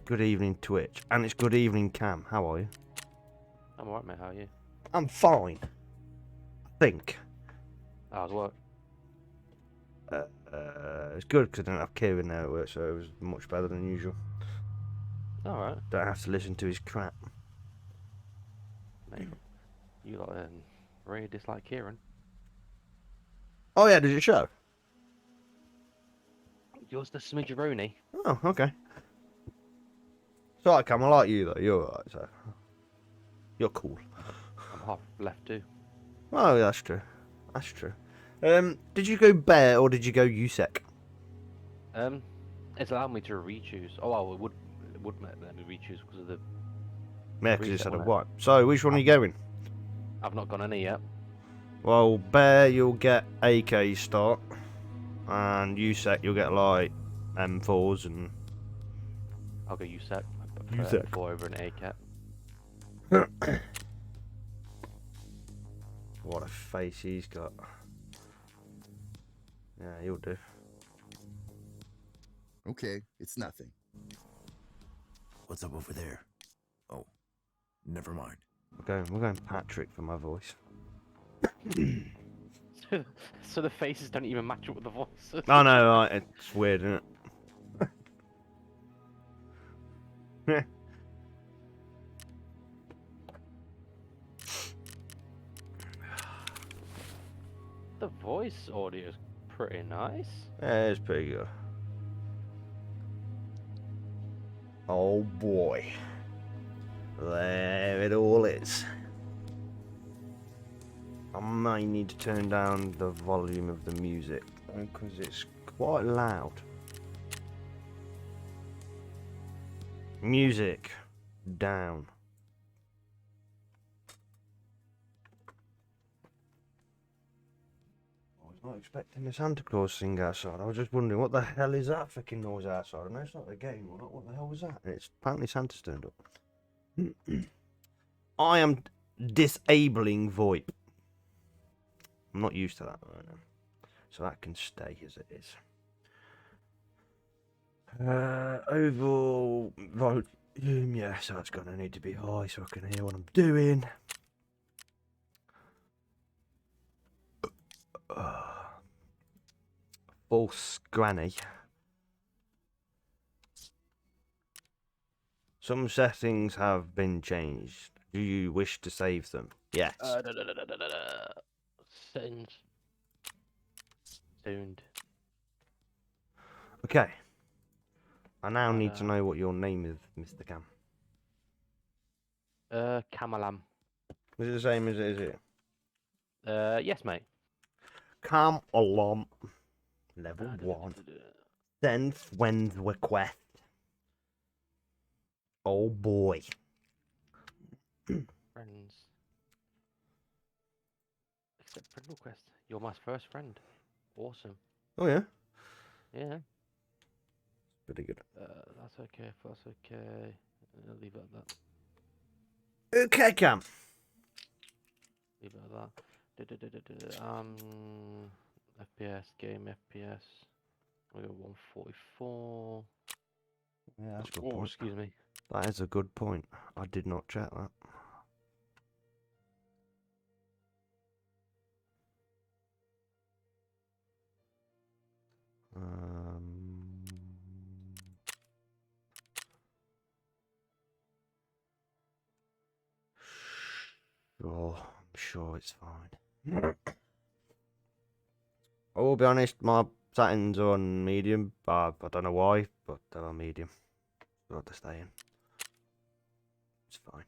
good evening Twitch, and it's good evening Cam. How are you? I'm alright, mate. How are you? I'm fine. I think. How's work? It's good because I don't have Kieran there at work, so it was much better than usual. Alright. Don't have to listen to his crap. Mate, you lot really dislike Kieran. Oh yeah, did it show? Yours the smidgeroni. Oh, okay. It's alright, Cam. I like you though. You're alright, so you're cool. I'm half left too. Oh, that's true. That's true. Did you go bear or did you go USEC? It's allowed me to re-choose. Oh, well, it would let me re-choose because of the. Yeah, because it's reset had a on it. white. So, which one are you going? I've not gone any yet. Well, bear you'll get AK start, and USEC you'll get like M4s and. I'll go USEC. I prefer USEC. M4 over an ACAT. What a face he's got. Yeah, he'll do. Okay, it's nothing. What's up over there? Oh, never mind. We're going Patrick for my voice. So the faces don't even match up with the voices. I know, right? It's weird, isn't it? The voice audio is pretty nice. Yeah, it's pretty good. Oh boy. There it all is. I might need to turn down the volume of the music because it's quite loud. Music down. I was not expecting the Santa Claus thing outside. I was just wondering what the hell is that fucking noise outside? I know it's not the game or not. What the hell was that? And it's apparently Santa's turned up. I am disabling VoIP. I'm not used to that right now, so that can stay as it is. Overall volume, yeah, so it's gonna need to be high so I can hear what I'm doing. False granny. Some settings have been changed. Do you wish to save them? Yes. Settings. Sound. Okay. I now need to know what your name is, Mr. Cam. Kamalam. Is it the same as it is here? Yes, mate. Cam along. Level 1. Send friend request. Oh boy. Friends. Accept friend request. You're my first friend. Awesome. Oh yeah? Yeah. Pretty good. That's okay. That's okay. I'll leave it at that. Okay, Cam. Leave it at that. FPS game FPS. We got 144. Yeah, that's a good Oh, point. excuse me. That is a good point. I did not check that. Sure, I'm sure it's fine. I will be honest, my settings are on medium. I don't know why, but they're on medium. Got to stay in. It's fine.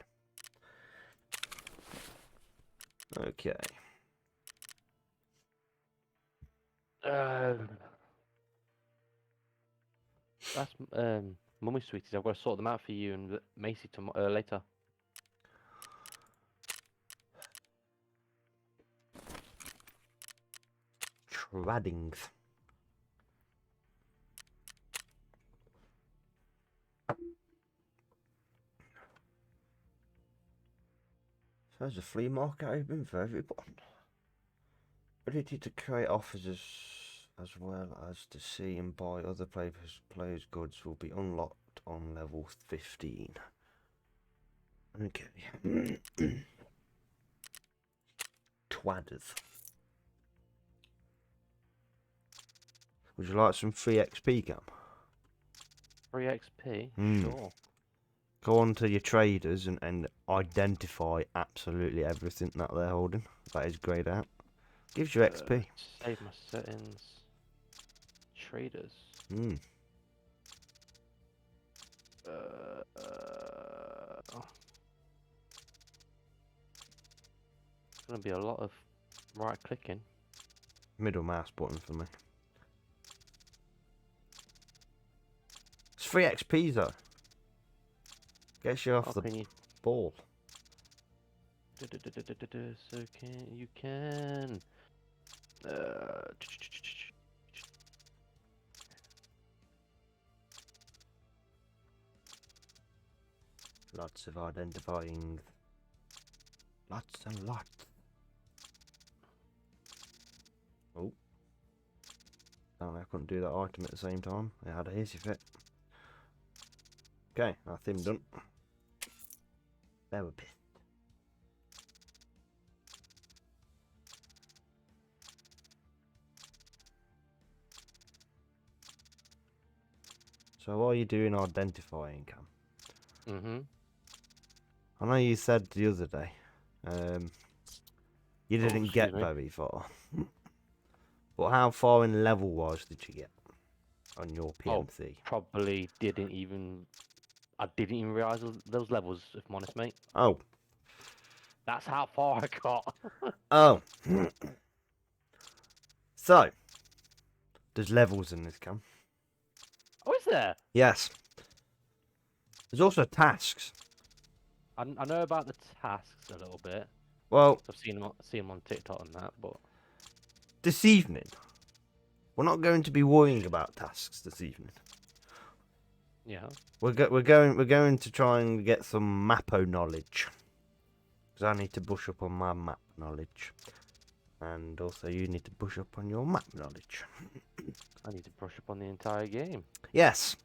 Okay. That's mummy sweeties. I've got to sort them out for you and Macy tomorrow later. Traddings. So there's a flea market open for everyone. Ability to create offers as well as to see and buy other players' goods will be unlocked on level 15. Okay. Twadders. Would you like some free XP, Cam? Free XP? Hmm. Sure. Go on to your traders and identify absolutely everything that they're holding. That is grayed out. Gives you XP. Save my settings. Traders. Hmm. It's gonna be a lot of right clicking. Middle mouse button for me. It's free XP though. Gets you off How the can you? ball. So can you can? Lots of identifying. Lots and lots. Oh. I couldn't do that item at the same time. I had a hissy fit. Okay, that's him done. They were pissed. So what are you doing identifying, Cam? Mm-hmm. I know you said the other day, you didn't get excuse me. very far. But how far in level-wise did you get on your PMC? Probably didn't even. I didn't even realize those levels. If I'm honest, mate. Oh. That's how far I got. Oh. So, there's levels in this, Cam. Oh, is there? Yes. There's also tasks. I know about the tasks a little bit. Well, I've seen them on TikTok and that, but this evening, we're not going to be worrying about tasks this evening. yeah. We're going to try and get some Mapo knowledge, because I need to brush up on my map knowledge, and also you need to brush up on your map knowledge. I need to brush up on the entire game. Yes.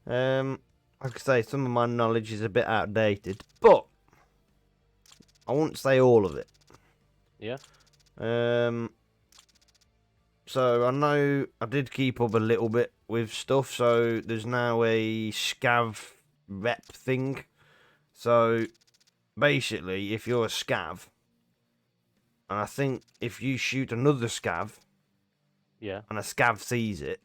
Like I say, some of my knowledge is a bit outdated, but I won't say all of it. Yeah. So I know I did keep up a little bit with stuff. So there's now a scav rep thing. So basically, if you're a scav, and I think if you shoot another scav, Yeah. and a scav sees it,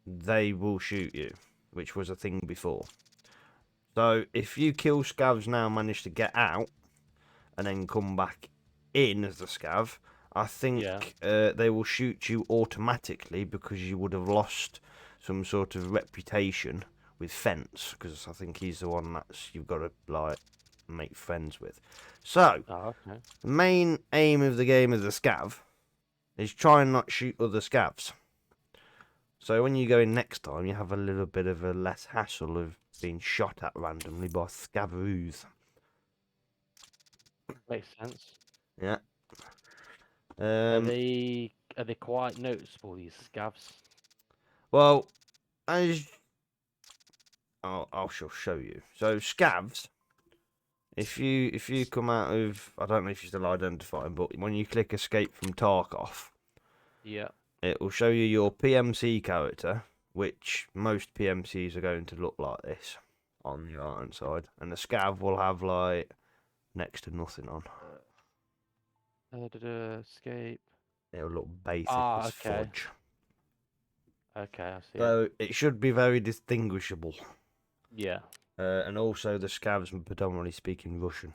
they will shoot you, which was a thing before. So if you kill scavs now, manage to get out, and then come back in as a scav, I think they will shoot you automatically because you would have lost some sort of reputation with Fence, because I think he's the one you've got to like make friends with. So okay. the main aim of the game as a scav is try and not shoot other scavs. So when you go in next time, you have a little bit of a less hassle of being shot at randomly by scaveroos. Makes sense. Yeah. Are they quite noticeable, these scavs? Well, I'll show you. So scavs, if you come out of, I don't know if you still identify them, but when you click Escape from Tarkov, Yeah. it will show you your PMC character, which most PMCs are going to look like this on the right hand side, and the scav will have like next to nothing on. Escape. It'll look basic as okay. fudge. Okay, I see. So it should be very distinguishable. Yeah. And also the scavs predominantly speak in Russian.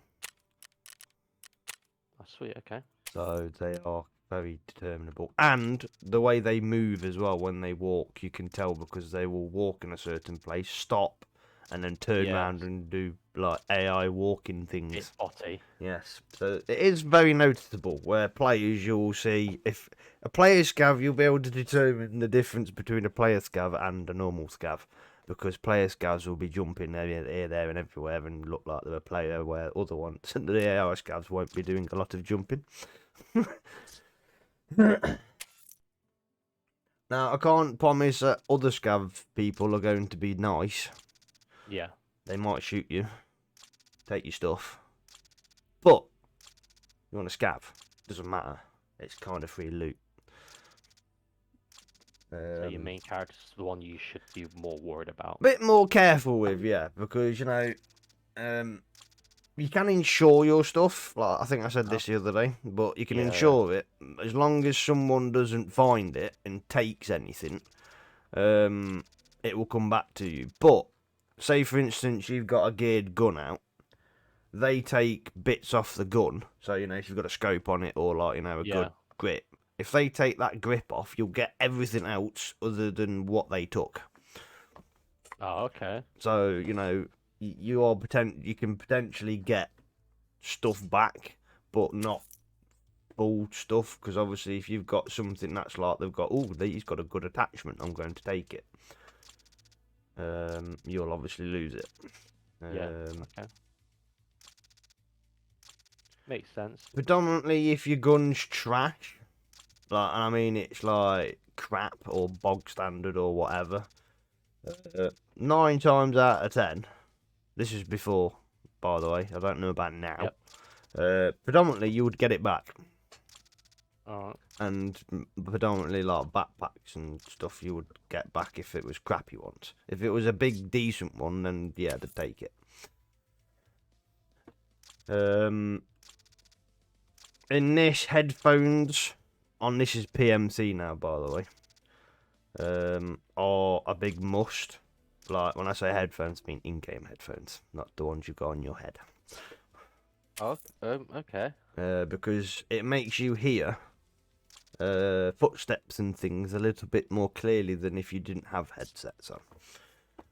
Oh, sweet. Okay. So they are very determinable. And the way they move as well when they walk, you can tell because they will walk in a certain place, stop, and then turn around and do like AI walking things. It's botty. Yes. So it is very noticeable where players you'll see, if a player scav, you'll be able to determine the difference between a player scav and a normal scav. Because player scavs will be jumping here, there, and everywhere and look like they're a player, where other ones, the AI scavs won't be doing a lot of jumping. Now, I can't promise that other scav people are going to be nice. Yeah. They might shoot you, take your stuff. But, you want a scav, doesn't matter. It's kind of free loot. So your main character's the one you should be more worried about. Bit more careful with, yeah, because, you know, you can insure your stuff. Like I think I said this the other day, but you can insure it as long as someone doesn't find it and takes anything. It will come back to you. But say for instance you've got a geared gun out, they take bits off the gun. So you know if you've got a scope on it or like you know a good grip. If they take that grip off, you'll get everything else other than what they took. Oh, okay. So you know you can potentially get stuff back, but not full stuff because obviously if you've got something that's like they've got, oh, he's got a good attachment, I'm going to take it. You'll obviously lose it. Okay. Makes sense. Predominantly, if your gun's trash, like, and I mean it's like crap or bog standard or whatever, 9 times out of 10, this is before, by the way, I don't know about now. Predominantly, you would get it back. Alright. And predominantly like backpacks and stuff you would get back if it was crappy ones. If it was a big decent one, then yeah, they'd take it. In this, headphones on this is PMC now, by the way, are a big must. Like when I say headphones, I mean in-game headphones, not the ones you got on your head. Oh, okay. Because it makes you hear footsteps and things a little bit more clearly than if you didn't have headsets on.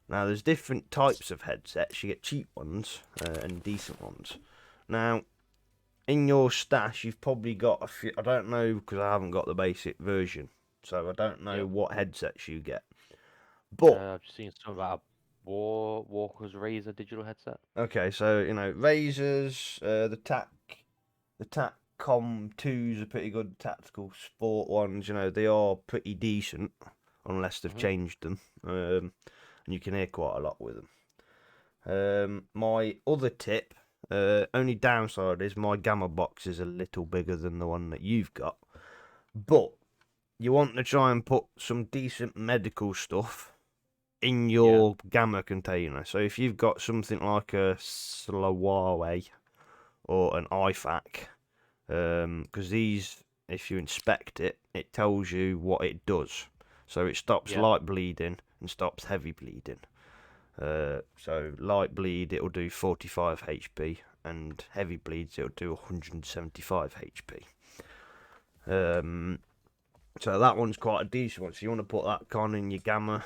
Now, there's different types of headsets. You get cheap ones and decent ones. Now, in your stash, you've probably got a few. I don't know because I haven't got the basic version, so I don't know what headsets you get. But I've just seen something about a Walker's Razor digital headset. Okay, so you know, Razors, the TACCOM 2s are pretty good. Tactical sport ones, you know, they are pretty decent, unless they've changed them. And you can hear quite a lot with them. My other tip, only downside is my gamma box is a little bigger than the one that you've got, but you want to try and put some decent medical stuff in your gamma container. So if you've got something like a Slowaway or an IFAC, because these, if you inspect it, it tells you what it does. So it stops light bleeding and stops heavy bleeding. So light bleed, it'll do 45 HP, and heavy bleeds, it'll do 175 HP. So that one's quite a decent one. So you want to put that kind of in your gamma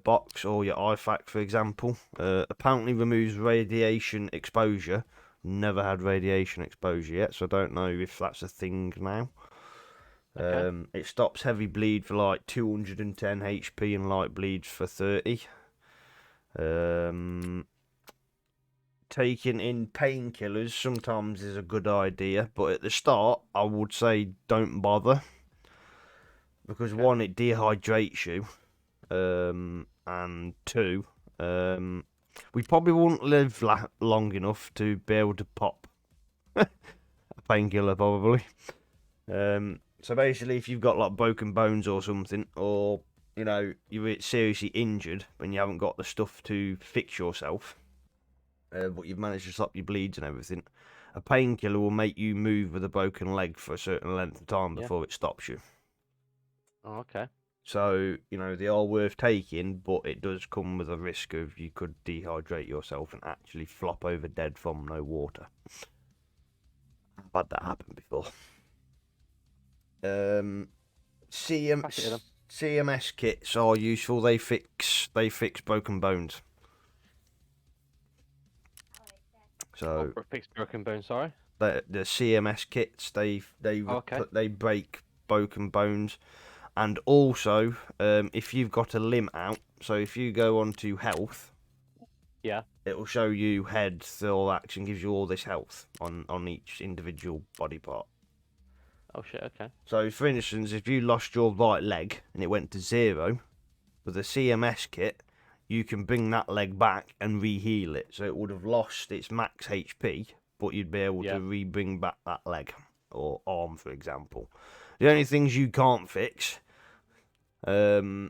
box or your IFAC, for example. Apparently removes radiation exposure. Never had radiation exposure yet, so I don't know if that's a thing now. It stops heavy bleed for like 210 HP and light bleeds for 30. Taking in painkillers sometimes is a good idea, but at the start I would say don't bother, because one, it dehydrates you, and two, we probably won't live long enough to be able to pop a painkiller probably. So basically, if you've got like broken bones or something, or you know you're seriously injured and you haven't got the stuff to fix yourself, but you've managed to stop your bleeds and everything, a painkiller will make you move with a broken leg for a certain length of time before it stops you. Oh, okay. So, you know, they are worth taking, but it does come with a risk of you could dehydrate yourself and actually flop over dead from no water. I've had that happen before. CMS kits are useful. They fix broken bones. So fix broken bones. Sorry. The CMS kits they break broken bones, and also if you've got a limb out. So if you go onto health, it will show you head, all action, gives you all this health on each individual body part. Oh shit. Okay. So, for instance, if you lost your right leg and it went to 0, with a CMS kit, you can bring that leg back and re-heal it. So it would have lost its max HP, but you'd be able to re-bring back that leg or arm, for example. The only things you can't fix, well,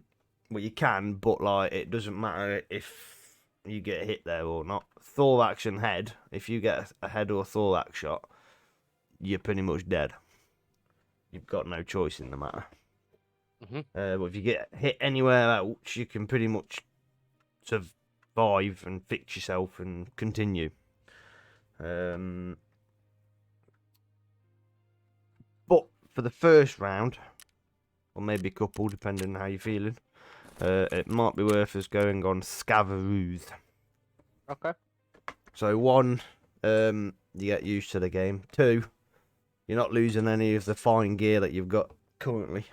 you can, but like it doesn't matter if you get hit there or not. Thorax and head. If you get a head or a thorax shot, you're pretty much dead. You've got no choice in the matter. But if you get hit anywhere else, you can pretty much survive and fix yourself and continue. But for the first round, or maybe a couple, depending on how you're feeling, it might be worth us going on Scavaroos. Okay. So 1, you get used to the game. 2, you're not losing any of the fine gear that you've got currently.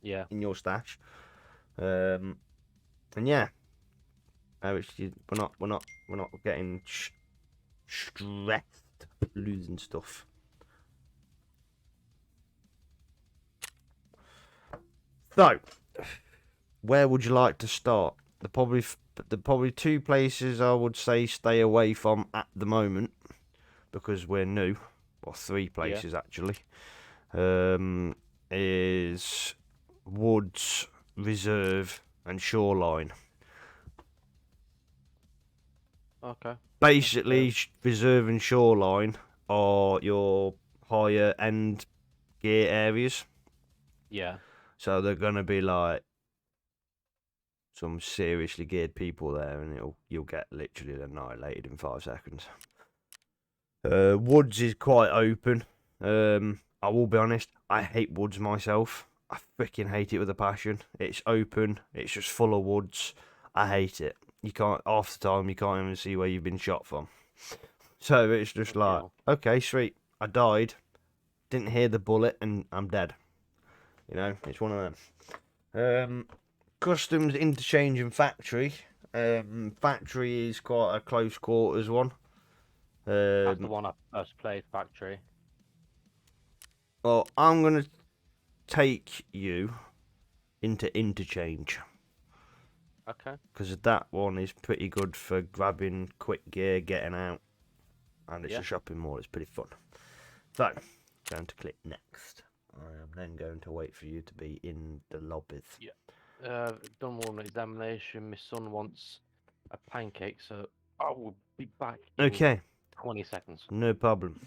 Yeah. In your stash. And yeah. We're not getting stressed losing stuff. So, where would you like to start? The probably 2 places I would say stay away from at the moment because we're new. Or 3 places actually. Is Woods, Reserve, and Shoreline. Okay. Basically, Reserve and Shoreline are your higher end gear areas. Yeah. So they're gonna be like some seriously geared people there, and you'll get literally annihilated in 5 seconds. Woods is quite open. I will be honest, I hate Woods myself. I freaking hate it with a passion. It's open. It's just full of woods. I hate it. You can't, half the time, you can't even see where you've been shot from. So it's just like, okay, sweet. I died. Didn't hear the bullet, and I'm dead. You know, it's one of them. Customs, interchange, and factory. Factory is quite a close quarters one. That's the one I first played, Factory. Well, I'm going to take you into interchange. Okay. Because that one is pretty good for grabbing quick gear, getting out. And it's a shopping mall, it's pretty fun. So, going to click next. I am then going to wait for you to be in the lobbies. Yeah. Done one examination. My son wants a pancake, so I will be back in 20 seconds. No problem.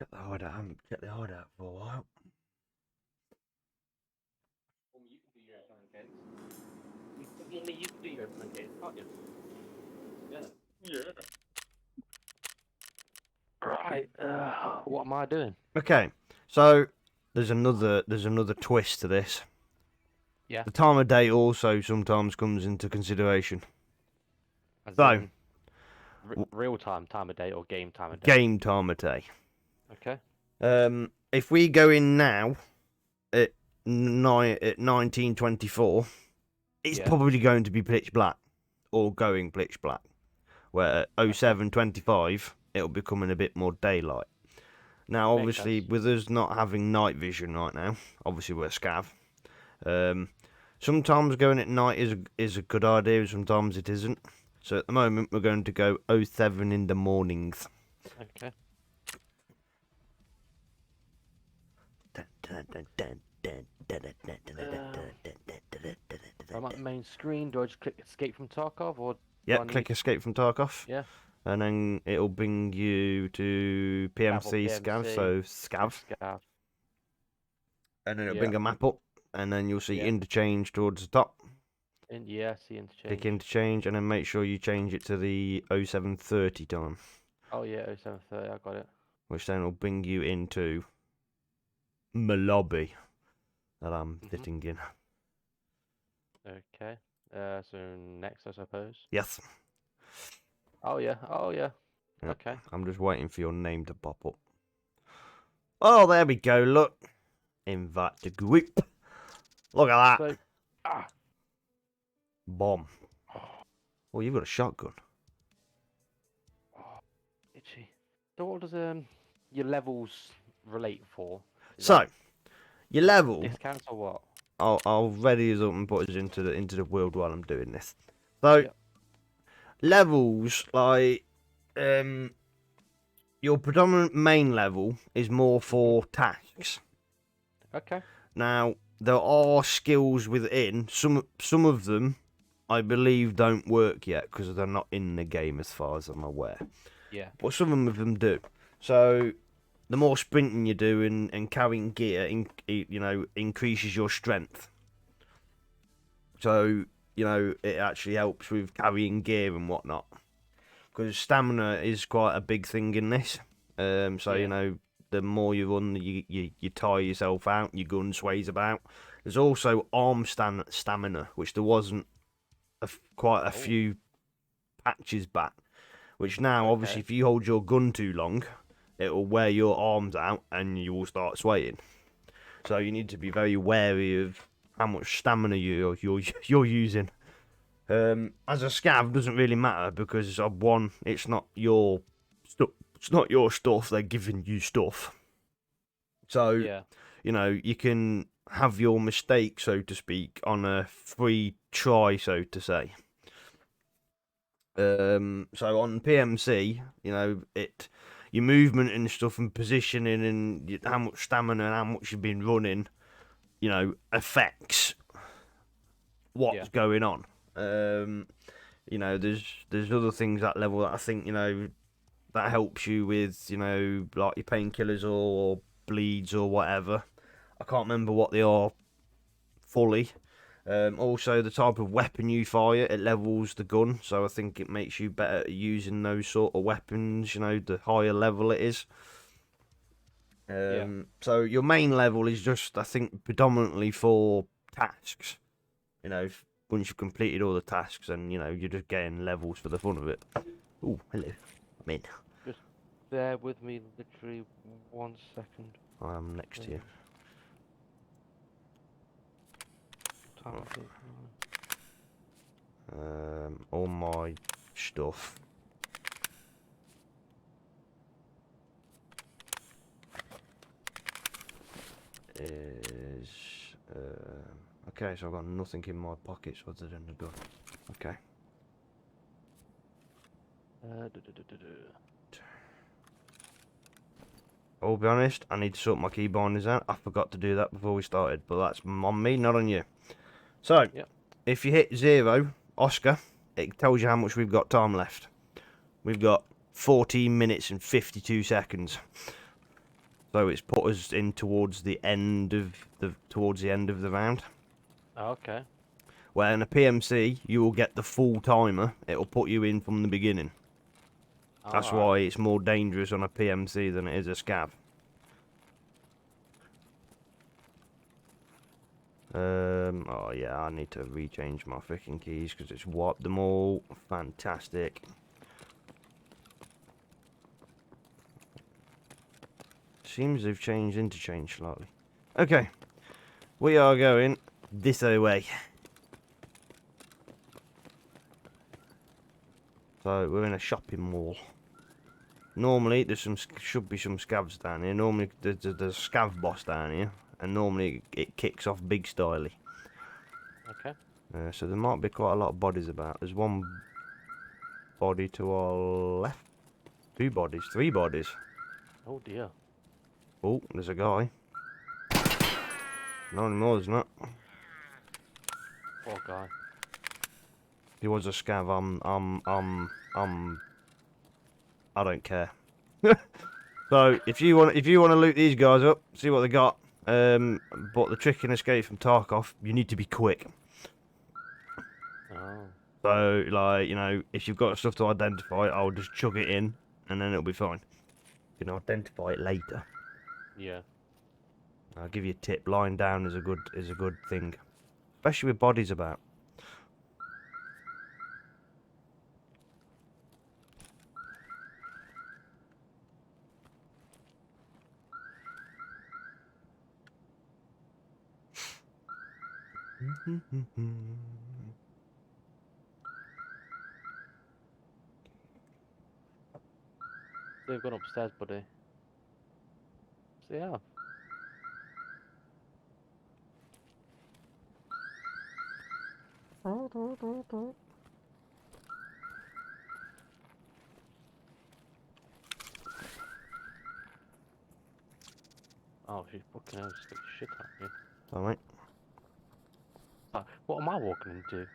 Get the hide out. I haven't checked the hide out for a while. You can do your pancakes. You can do your pancakes, can't you? Yeah. Right. What am I doing? Okay, so there's another twist to this. Yeah. The time of day also sometimes comes into consideration. So, real time of day or game time of day? Game time of day. Okay. if we go in now at 1924, it's probably going to be pitch black or going pitch black. Where at 0725, it'll be becoming a bit more daylight. Now, obviously, with us not having night vision right now, obviously we're scav. Sometimes going at night is a good idea, sometimes it isn't. So at the moment, we're going to go 07 in the mornings. Okay. I'm at the main screen. Do I just click Escape from Tarkov, or yeah, click Escape from Tarkov. Yeah. And then it'll bring you to PMC Scav, so Scav. And then it'll bring a map up, and then you'll see interchange towards the top. Yeah, see interchange. Click interchange, and then make sure you change it to the 0730 time. Oh yeah, 0730, I got it. Which then will bring you into my lobby that I'm sitting in. Okay. So next, I suppose. Yes. Oh yeah. Okay. I'm just waiting for your name to pop up. Oh, there we go. Look. Invite the group. Look at that. So, Bomb. Oh, you've got a shotgun. Oh, itchy. So what does your levels relate for? Your level. Discounts or what? I'll ready us up and put us into the world while I'm doing this. So levels like your predominant main level is more for tasks. Okay. Now there are skills within some of them. I believe don't work yet because they're not in the game as far as I'm aware. Yeah. But some of them do. So the more sprinting you do and carrying gear, increases your strength. So, it actually helps with carrying gear and whatnot. Because stamina is quite a big thing in this. The more you run, you tire yourself out, your gun sways about. There's also arm stamina, which there wasn't quite a few patches back. Which now, obviously, if you hold your gun too long, it'll wear your arms out and you will start swaying. So you need to be very wary of how much stamina you're using. As a scav, doesn't really matter because it's not your stuff. They're giving you stuff. So you can have your mistake, so to speak, on a free try, so to say. So on PMC, your movement and stuff and positioning and how much stamina and how much you've been running, affects what's going on. There's other things at level that I think, that helps you with, like your painkillers or bleeds or whatever. I can't remember what they are fully. Also, the type of weapon you fire, it levels the gun, so I think it makes you better at using those sort of weapons, the higher level it is. So your main level is just, I think, predominantly for tasks. Once you've completed all the tasks, and, you're just getting levels for the fun of it. Oh, hello. I'm in. Just bear with me literally 1 second. I'm next to you. All my stuff. Is okay, so I've got nothing in my pockets other than the gun. Okay. I'll be honest, I need to sort my key bindings out. I forgot to do that before we started, but that's on me, not on you. So, if you hit 0, Oscar, it tells you how much we've got time left. We've got 14 minutes and 52 seconds. So it's put us in towards the end of the round. Okay. Where in a PMC, you will get the full timer. It'll put you in from the beginning. That's why it's more dangerous on a PMC than it is a scav. Oh yeah, I need to rechange my freaking keys because it's wiped them all. Fantastic. seems they've changed interchange slightly. Okay. We are going this way. So we're in a shopping mall. Normally there's should be some scavs down here. Normally there's a scav boss down here, and normally it kicks off big styly. Okay. So there might be quite a lot of bodies about. There's one body to our left. 2 bodies, 3 bodies. Oh dear. Oh, there's a guy. Not anymore, there's not. Poor guy. He was a scav. I don't care. So if you want to loot these guys up, see what they got. But the trick in Escape from Tarkov, you need to be quick. Oh. So like, you know, if you've got stuff to identify, I'll just chuck it in, and then it'll be fine. You can identify it later. Yeah. I'll give you a tip. Lying down is a good thing, especially with bodies about. They've gone upstairs, buddy. So yeah. Oh, she's fucking hell, stick shit at me. Alright. What am I walking into?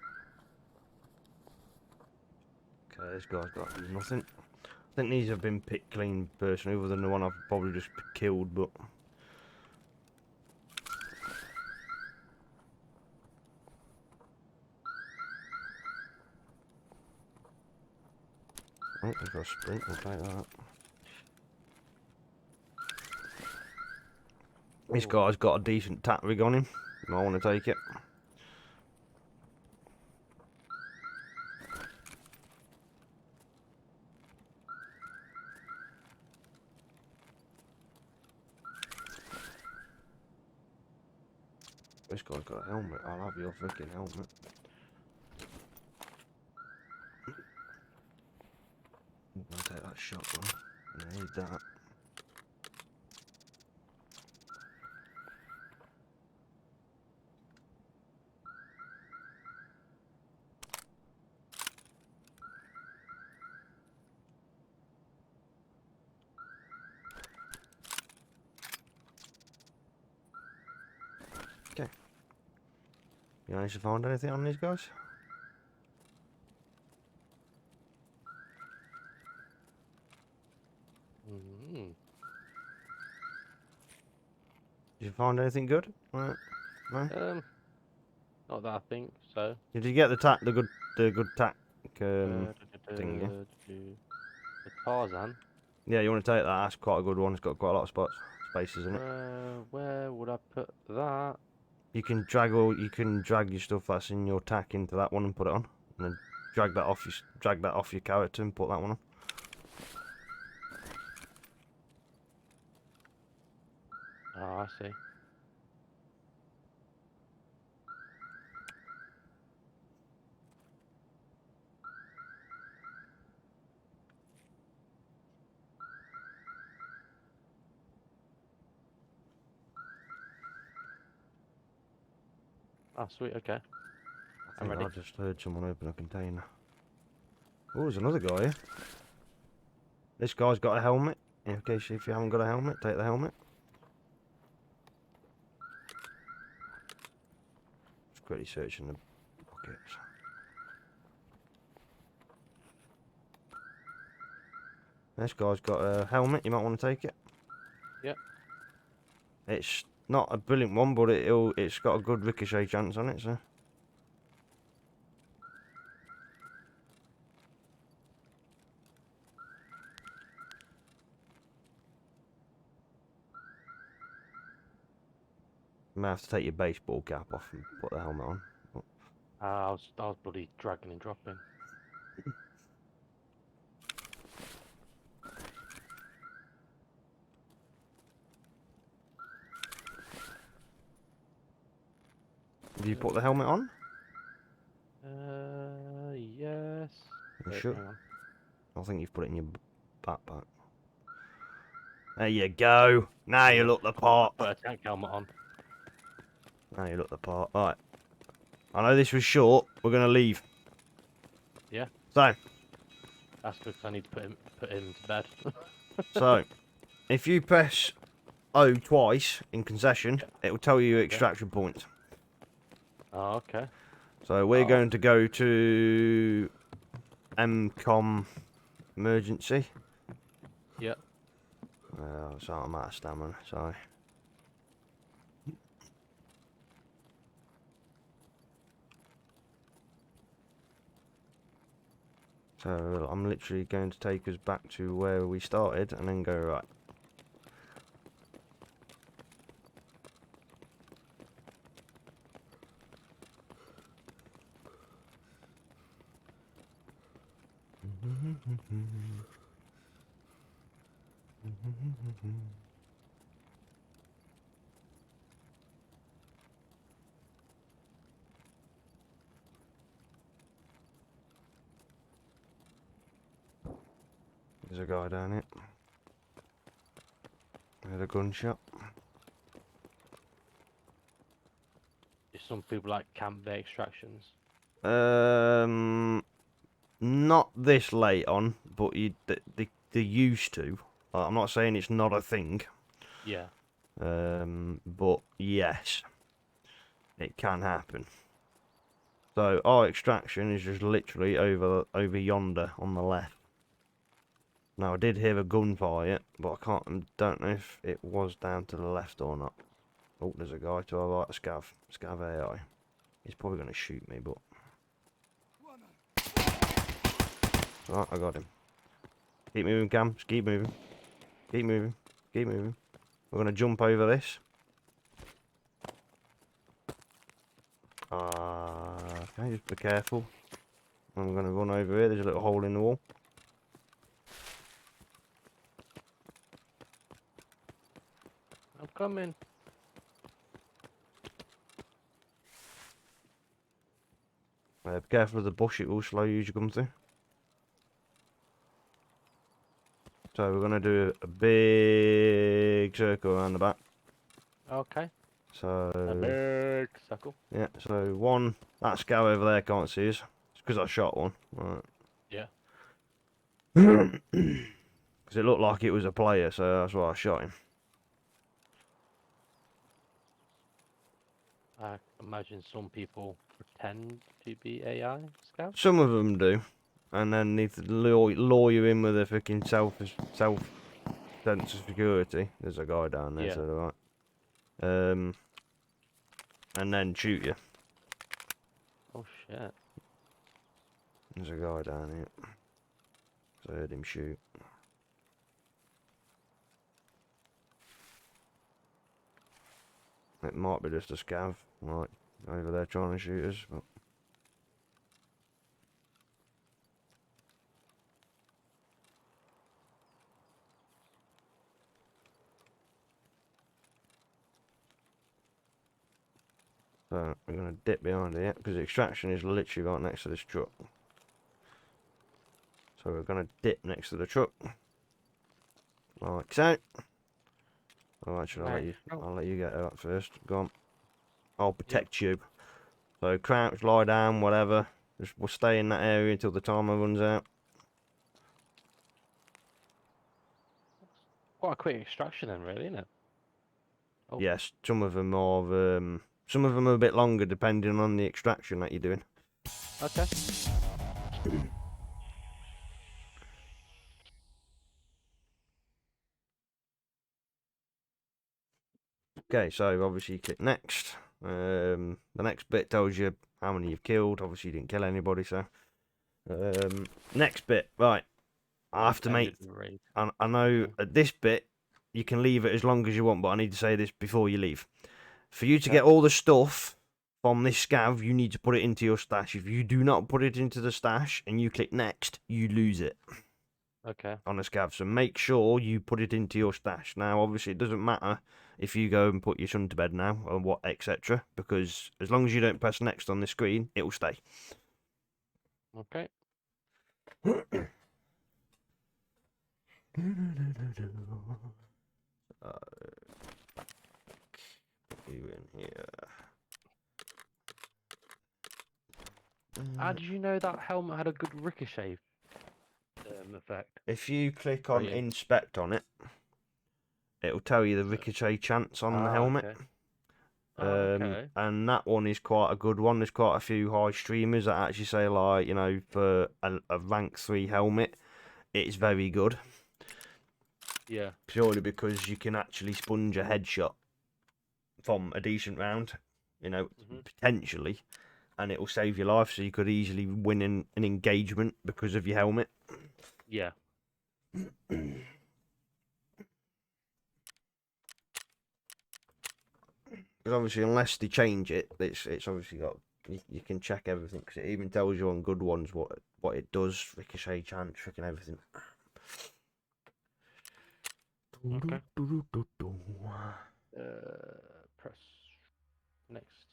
Okay, this guy's got nothing. I think these have been picked clean personally, other than the one I've probably just killed, but... Oh, he's got a sprint, we'll take that. This guy's got a decent tack rig on him. You might want to take it. This guy's got a helmet. I'll have your freaking helmet. I'm gonna take that shotgun. I need that. Okay. You managed to find anything on these guys? Mm-hmm. Did you find anything good? Right. No? Not that I think so. Did you get the tack, the good tack thing, yeah? The Tarzan. Yeah, you want to take that? That's quite a good one. It's got quite a lot of spaces in it. Where would I put that? You can drag your stuff that's in your tack into that one and put it on, and then drag that off your character and put that one on. Oh, I see. Oh, sweet. Okay. I'm ready. I just heard someone open a container. Oh, there's another guy here. This guy's got a helmet. In case if you haven't got a helmet, take the helmet. Just quickly searching the pockets. This guy's got a helmet. You might want to take it. Yep. It's not a brilliant one, but it's got a good ricochet chance on it, so. You might have to take your baseball cap off and put the helmet on. I was bloody dragging and dropping. Have you put the helmet on? Yes. You Wait, sure? hang on. I think you've put it in your backpack. There you go. Now you look the part. Put a tank helmet on. Now you look the part. Right. I know this was short. We're going to leave. Yeah. So. That's because I need to put him to bed. So, if you press O twice in concession, it will tell you extraction points. Oh, okay. So we're going to go to MCOM emergency. Yep. So I'm out of stamina, sorry. So I'm literally going to take us back to where we started and then go right. There's a guy down here. There's a gunshot. Some people like camp-based extractions. Not this late on, but they used to. I'm not saying it's not a thing. Yeah. But yes, it can happen. So our extraction is just literally over yonder on the left. Now I did hear a gunfire, but I don't know if it was down to the left or not. Oh, there's a guy to our right, Scav AI. He's probably going to shoot me, but... Right, I got him. Keep moving, Cam. Just keep moving. Keep moving. Keep moving. We're going to jump over this. Okay, just be careful. I'm going to run over here. There's a little hole in the wall. I'm coming. Be careful of the bush, it will slow you as you come through. So we're going to do a big circle around the back. Okay. So... A big circle. Yeah, so one, that scow over there can't see us. It's because I shot one. Right. Yeah. Because it looked like it was a player, so that's why I shot him. I imagine some people pretend to be AI scouts. Some of them do, and then need to lure you in with a freaking self sense of security. There's a guy down there, Yeah. to the right. And then shoot you. Oh shit. There's a guy down here. So I heard him shoot. It might be just a scav, right, over there trying to shoot us, but... So, we're going to dip behind here, because the extraction is literally right next to this truck. So we're going to dip next to the truck. Like so. Oh, actually, I'll let you get out first. Go on. I'll protect you. So crouch, lie down, whatever. Just we'll stay in that area until the timer runs out. Quite a quick extraction then, really, isn't it? Oh. Yes, some of them are a bit longer depending on the extraction that you're doing. Okay. Okay, so obviously you click next. The next bit tells you how many you've killed. Obviously you didn't kill anybody, so next bit, right. I have to make... I know at this bit, you can leave it as long as you want, but I need to say this before you leave. For you to get all the stuff from this scav, you need to put it into your stash. If you do not put it into the stash and you click next, you lose it. Okay. on a scav. So make sure you put it into your stash. Now, obviously, it doesn't matter if you go and put your son to bed now or what, etc. Because as long as you don't press next on the screen, it will stay. Okay. You in here. How did you know that helmet had a good ricochet effect? If you click on Brilliant. inspect on it, it'll tell you the ricochet chance on the helmet. Okay. Okay. And that one is quite a good one. There's quite a few high streamers that actually say, like, you know, for a rank 3 helmet, it's very good. Yeah. Purely because you can actually sponge a headshot from a decent round, you know, potentially, and it will save your life, so you could easily win an engagement because of your helmet. Yeah. Because obviously, unless they change it, it's obviously got, you can check everything, because it even tells you on good ones what it does, ricochet chance, freaking everything. Okay. Press next.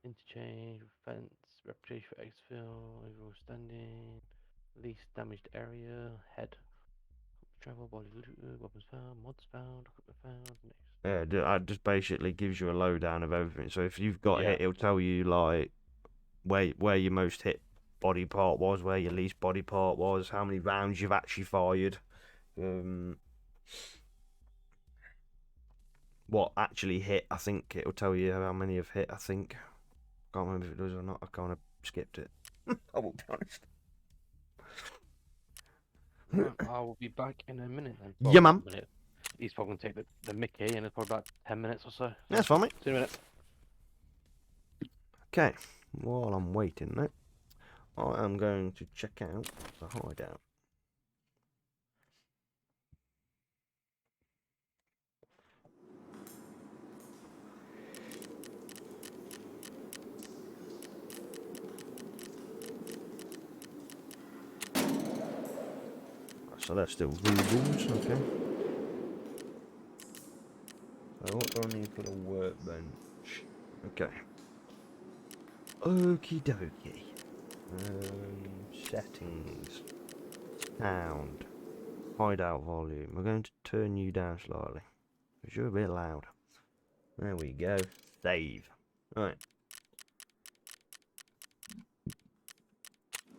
Interchange, fence, reputation for exfil, overall standing, least damaged area, head, travel, body looted, weapons found, mods found, equipment found, next. Yeah, it just basically gives you a lowdown of everything. So if you've got hit, Yeah. it'll tell you like where your most hit body part was, where your least body part was, how many rounds you've actually fired, what actually hit. I think it'll tell you how many have hit. I think. Can't remember if it does or not. I kind of skipped it. I will be honest. Right, I will be back in a minute then. Yeah, Not man. a minute. He's probably going to take the Mickey, and it's probably about 10 minutes or so. That's fine, mate. See you in a minute. Okay. While I'm waiting, mate, I am going to check out the hideout. So that's still rubles, okay. So what do I need for the workbench? Okay. Okie dokie. Settings. Sound. Hideout volume. We're going to turn you down slightly, because you're a bit loud. There we go. Save. Right.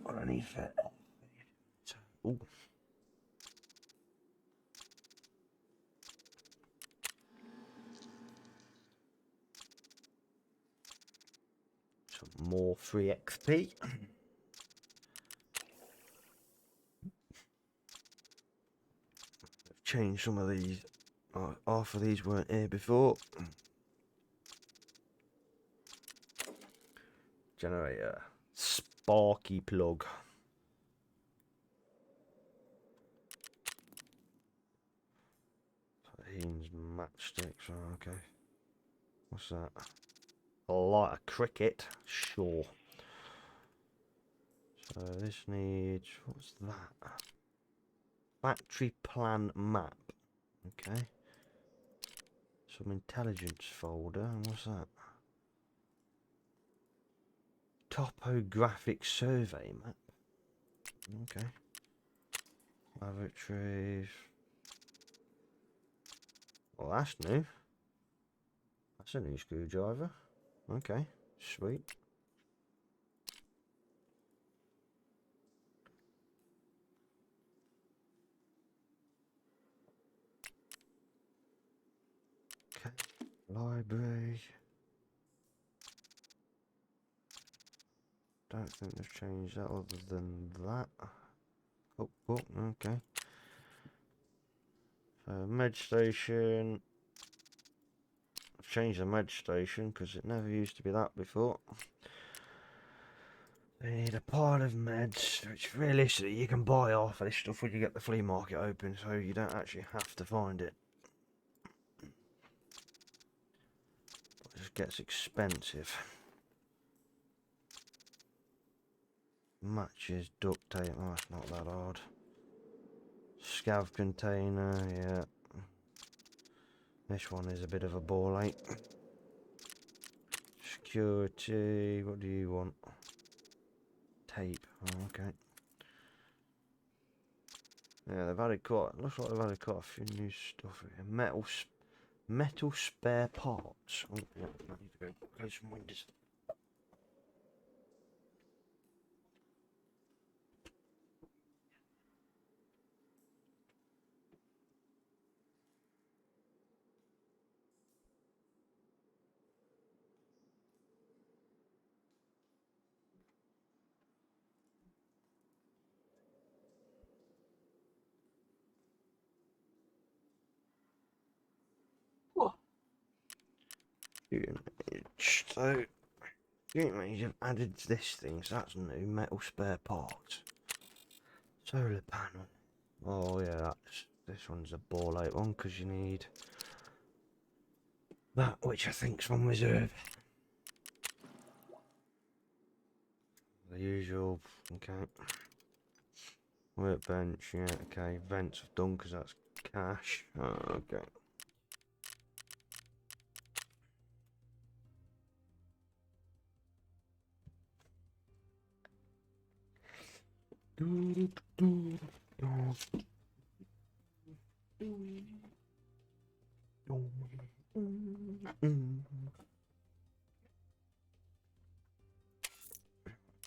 What do I need for... Ooh. Some more free XP. Change some of these. Half of these weren't here before. Generator. Sparky plug. Haynes matchsticks. Oh, okay. What's that? A light of cricket. Sure. So this needs. What's that? Factory plan map. Okay. Some intelligence folder. And what's that? Topographic survey map. Okay. Lavatories. Well, that's new. That's a new screwdriver. Okay. Sweet. Okay. Library. Don't think they've changed that other than that. Oh, okay. Med station. I've changed the med station because it never used to be that before. They need a pile of meds, which realistically you can buy off of this stuff when you get the flea market open, so you don't actually have to find it. But it just gets expensive. Matches, duct tape, oh, it's not that hard. Scav container, yeah. This one is a bit of a ball ache. Security, what do you want? Tape, oh, okay. Yeah, they've added quite, looks like they've added quite a few new stuff here. Metal spare parts. Oh, yeah, I need to go close some windows. So, you've added this thing, so that's new. Metal spare parts. Solar panel. Oh yeah, this one's a ball out one because you need that, which I think's on reserve. The usual, okay. Workbench, yeah, okay. Vents I've done because that's cash. Oh, okay.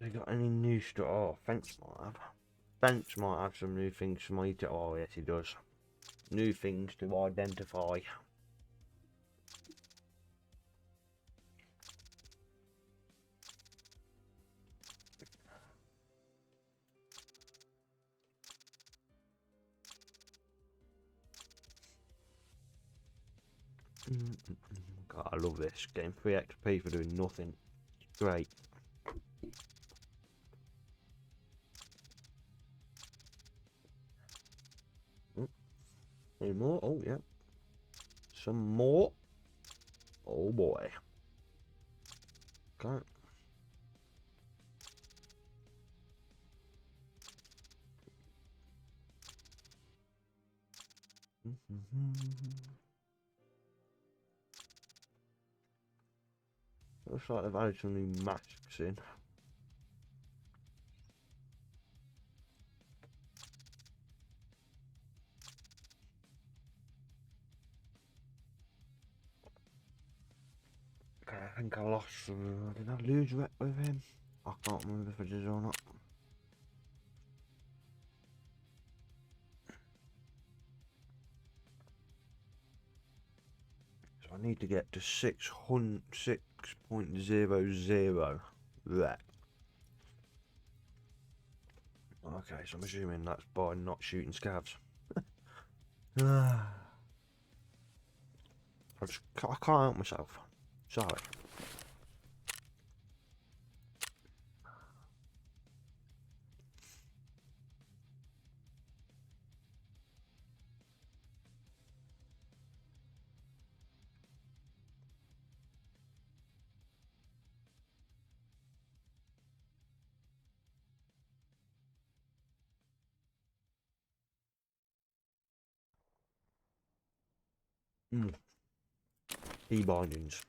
They got any new stuff? Oh, Fence might have. Fence might have some new things for me to. Oh, yes, he does. New things to identify. God, I love this game. 3 XP for doing nothing. Great. Any more? Oh, yeah. Some more. Oh, boy. Okay. Looks like they've added some new masks in. Okay, I think I lost. Did I lose rep with him? I can't remember if I did or not. So I need to get to 6.00 rep. Okay, so I'm assuming that's by not shooting scavs. I can't help myself. Sorry. Key bindings.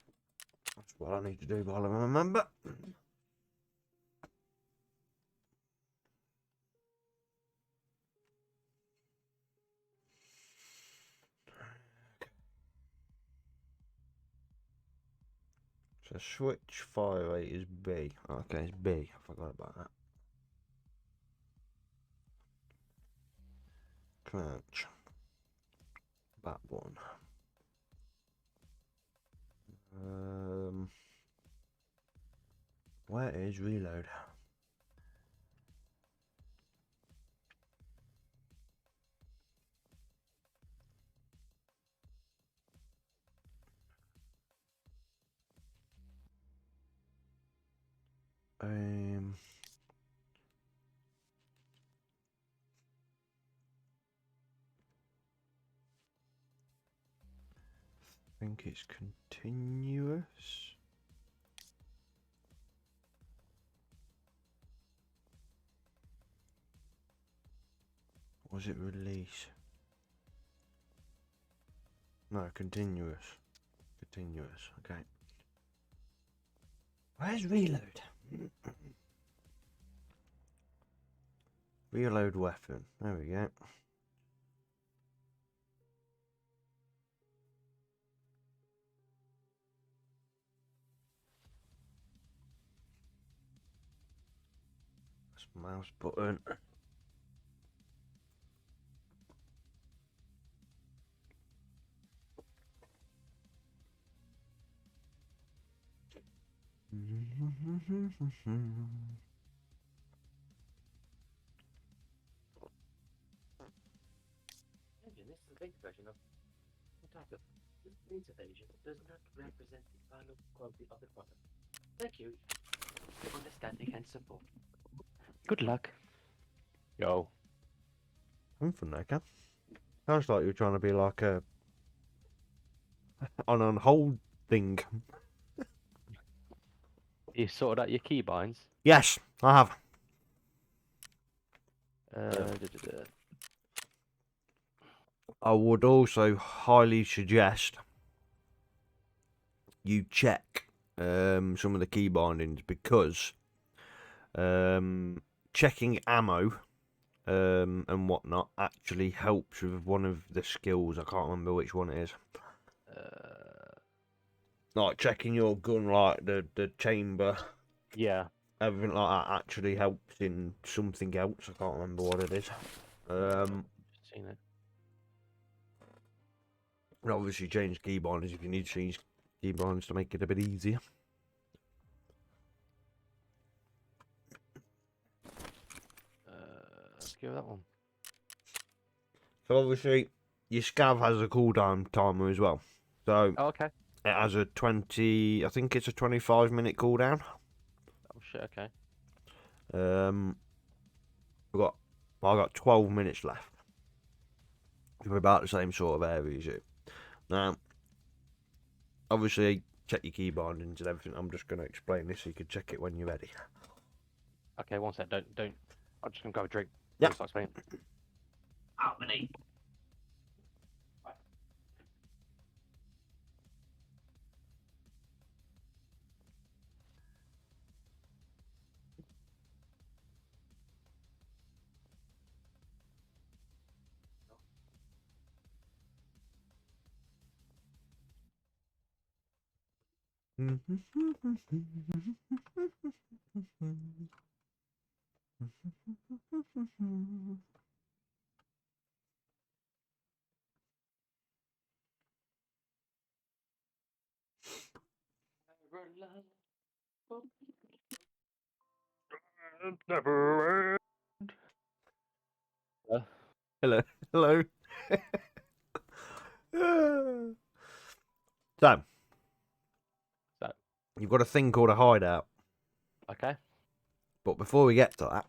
That's what I need to do while I remember. So switch fire rate is B. Okay, it's B. I forgot about that. Crouch. That one. Where is reload? I think it's continuous. Was it release? No, continuous. Continuous, okay. Where's reload? Reload weapon. There we go. That's mouse button. This is the big version of Tarkov. This beta version does not represent the final quality of the product. Thank you for your understanding and support. Good luck. Yo. I'm from there, sounds like you're trying to be like a on hold thing. You sorted out your keybinds? Yes, I have. I would also highly suggest you check some of the key bindings because checking ammo and whatnot actually helps with one of the skills. I can't remember which one it is. Like checking your gun, like the chamber. Yeah. Everything like that actually helps in something else. I can't remember what it is. Seen it. And obviously change key bindings if you need to change key bindings to make it a bit easier. Let's give that one. So obviously your scav has a cooldown timer as well. So Oh, okay. it has a 20, I think it's a 25-minute cooldown. Oh shit. Okay. I got 12 minutes left. We're about the same sort of area as you. Now, obviously, check your key bindings and everything. I'm just going to explain this so you can check it when you're ready. Okay. One sec. Don't. I'm just gonna go have a drink. Yeah. Start explaining. How many? Never. Uh, Hello. Hello. So, So. you've got a thing called a hideout. Okay. But before we get to that,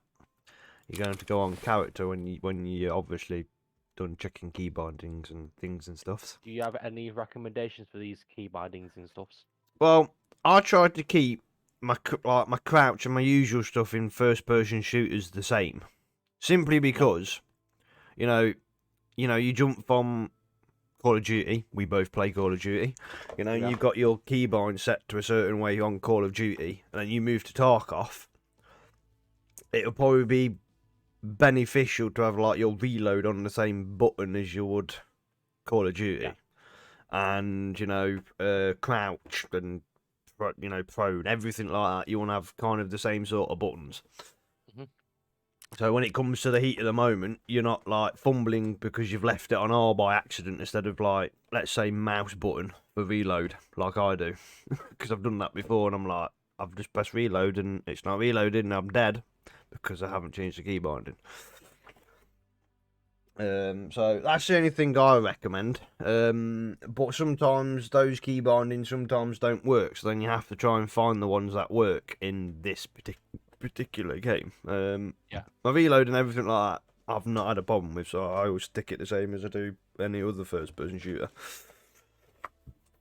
you're going to go on character when you obviously done checking key bindings and things and stuff. Do you have any recommendations for these key bindings and stuffs? Well, I tried to keep my crouch and my usual stuff in first-person shooters the same, simply because, you jump from Call of Duty. We both play Call of Duty. Yeah. You've got your keybind set to a certain way on Call of Duty, and then you move to Tarkov. It'll probably be beneficial to have like your reload on the same button as you would Call of Duty, and crouch and prone, everything like that. You want to have kind of the same sort of buttons. So when it comes to the heat of the moment, you're not like fumbling because you've left it on R by accident instead of like, let's say, mouse button for reload, like I do, because I've done that before, and I'm like, I've just pressed reload and it's not reloaded and I'm dead because I haven't changed the key binding. So that's the only thing I recommend. But sometimes those key bindings sometimes don't work, so then you have to try and find the ones that work in this particular game. My reload and everything like that, I've not had a problem with, so I always stick it the same as I do any other first-person shooter.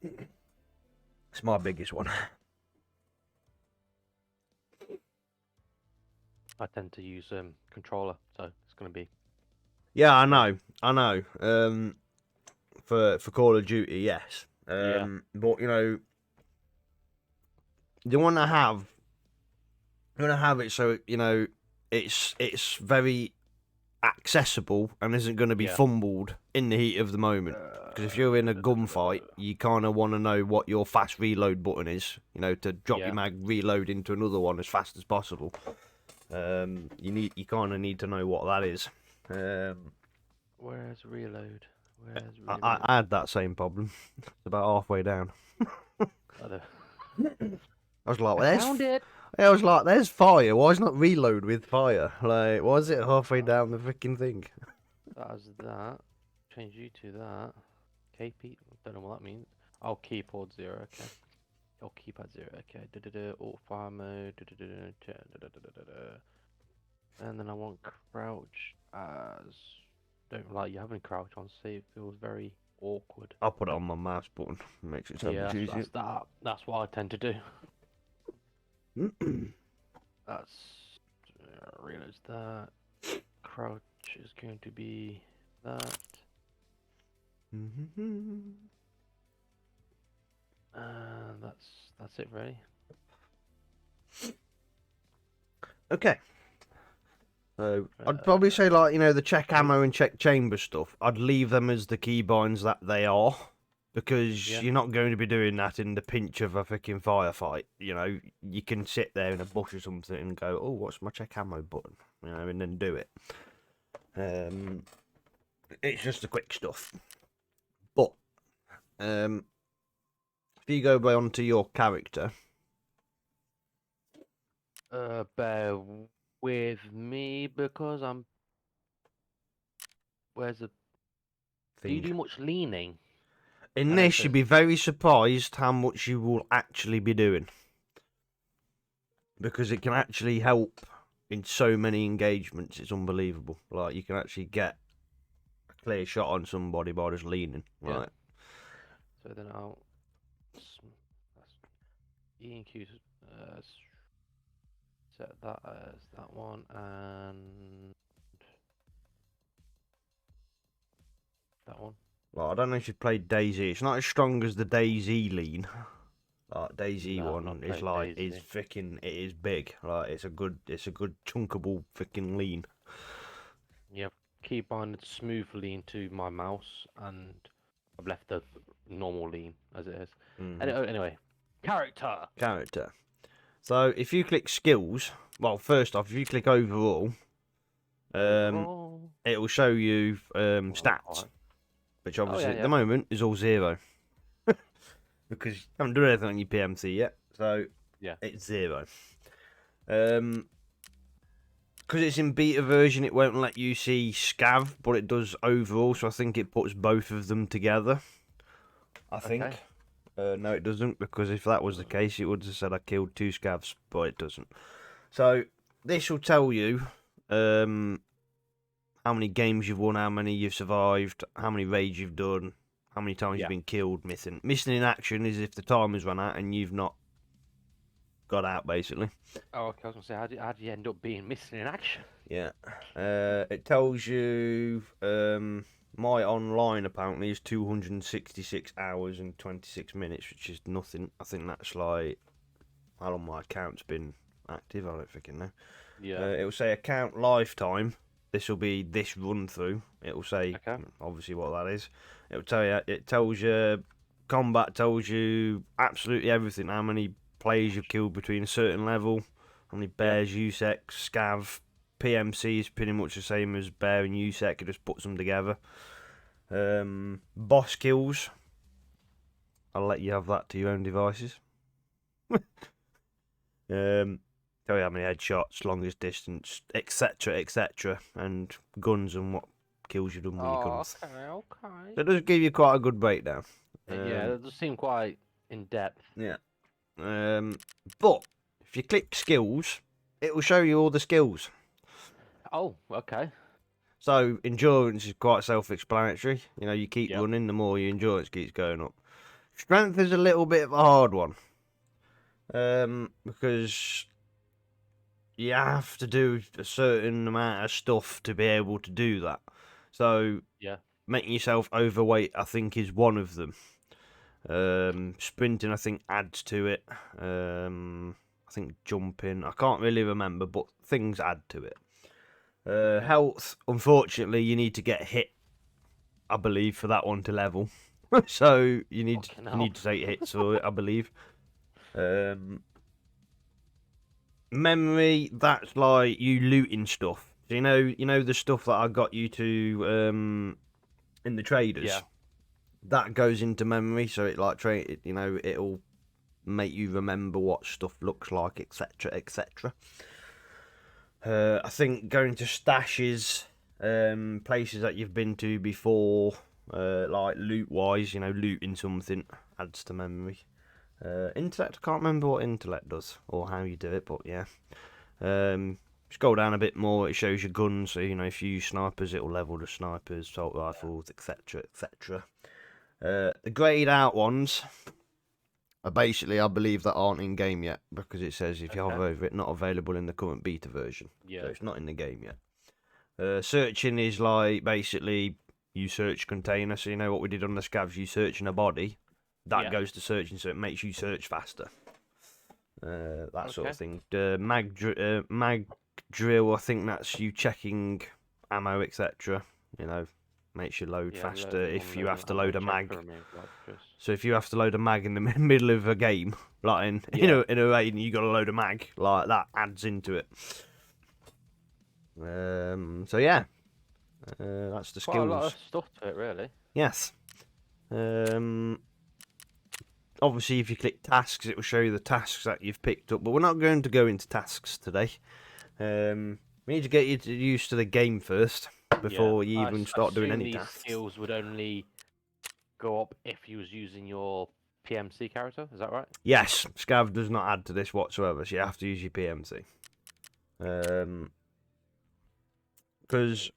It's my biggest one. I tend to use controller, so it's going to be Yeah, I know. For Call of Duty, yes. Yeah. But you know, you want to have it so you know it's very accessible and isn't going to be Yeah. fumbled in the heat of the moment. Because if you're in a gunfight, you kind of want to know what your fast reload button is. You know, to drop Yeah. your mag, reload into another one as fast as possible. You kind of need to know what that is. Where's reload? Where's I, reload? I had that same problem. It's about halfway down. Oh, I was like, I found it. I was like, there's fire. Why is not reload with fire? Like, why is it halfway down the freaking thing? That was that. Change you to that. KP. Don't know what that means. Oh, keyboard 0. Okay. Oh, keypad 0. Okay. Alt fire mode. And then I want crouch as. Don't like you having crouch on save. Feels very awkward. I'll put it on my mouse button. Makes it so Yeah, much easier. that's what I tend to do. That's realize that crouch is going to be that. That's it, really. Okay. So I'd probably say, like, you know, the check ammo and check chamber stuff, I'd leave them as the keybinds that they are, because Yeah. you're not going to be doing that in the pinch of a freaking firefight. You know, you can sit there in a bush or something and go, oh, what's my check ammo button? You know, and then do it. It's just the quick stuff. But if you go onto your character, Bear with me because I'm. Where's the? Do you thing. do much leaning? In I know it this, you'd says be very surprised how much you will actually be doing. Because it can actually help in so many engagements. It's unbelievable. Like, you can actually get a clear shot on somebody by just leaning. Yeah. Right. So then I'll. That's E and Q. Set that as that one and that one. Like, I don't know if you've played Daisy. It's not as strong as the Daisy lean. Like, Daisy No, I've one not is played like is Daisy. freaking. It is big. Like, it's a good chunkable freaking lean. Yeah, keep on smooth lean to my mouse, and I've left the normal lean as it is. Anyway, character. Character. So if you click skills, well, first off, if you click overall, Overall. it will show you stats, Alright. which obviously at yeah. the moment is all 0 because you haven't done anything on your PMC yet, so Yeah. it's 0. Because it's in beta version, it won't let you see scav, but it does overall. So I think it puts both of them together. I think. Okay. No, it doesn't, because if that was the case, it would have said I killed 2 scavs, but it doesn't. So this will tell you how many games you've won, how many you've survived, how many raids you've done, how many times you've been killed, missing. Missing in action is if the time has run out and you've not got out, basically. Oh, okay. I was gonna say, how do you end up being missing in action? Yeah. It tells you my online apparently is 266 hours and 26 minutes, which is nothing. I think that's like how long my account's been active. I don't freaking know. Yeah. It will say account lifetime. This will be this run through. It will say obviously what that is. It will tell you. It tells you combat. Tells you absolutely everything. How many players you've killed between a certain level. How many bears, USEC, scav. PMC is pretty much the same as bear and USEC. It just puts them together. Boss kills. I'll let you have that to your own devices. Tell you how many headshots, longest distance, etc., and guns and what kills you've done with your guns. Okay. So it does give you quite a good breakdown. Yeah, it does seem quite in depth. Yeah. But if you click skills, it will show you all the skills. Oh, okay. So endurance is quite self-explanatory. You know, you keep running, the more your endurance keeps going up. Strength is a little bit of a hard one, because you have to do a certain amount of stuff to be able to do that. So Yeah. making yourself overweight, I think, is one of them. Sprinting, I think, adds to it. I think jumping, I can't really remember, but things add to it. Health, unfortunately, you need to get hit, I believe, for that one to level. So you need to take hits for it, I believe. Memory, that's like you looting stuff. So you know the stuff that I got you to in the traders. Yeah. That goes into memory, so it like it'll make you remember what stuff looks like, etc., etc. I think going to stashes, places that you've been to before, like loot-wise, looting something adds to memory. Intellect, I can't remember what intellect does or how you do it, but yeah. Scroll down a bit more, it shows your guns, so if you use snipers, it'll level the snipers, assault rifles, etc., etc. The grayed out ones are basically, I believe, that aren't in game yet, because it says if you hover over it, not available in the current beta version. Yeah. So it's not in the game yet. Searching is like basically you search container, so you know what we did on the scavs, you search in a body, that goes to searching, so it makes you search faster. That sort of thing. Mag drill, I think that's you checking ammo, etc. Makes you load faster if you have to load a mag. So if you have to load a mag in the middle of a game, like in a raid, and you got to load a mag, like that adds into it. So yeah, that's the skills. Quite a lot of stuff to it, really. Yes. Obviously, if you click tasks, it will show you the tasks that you've picked up. But we're not going to go into tasks today. We need to get you used to the game first before you even start doing any tasks. Skills would only go up if you was using your PMC character. Is that right? Yes, Scav does not add to this whatsoever, so you have to use your PMC. Because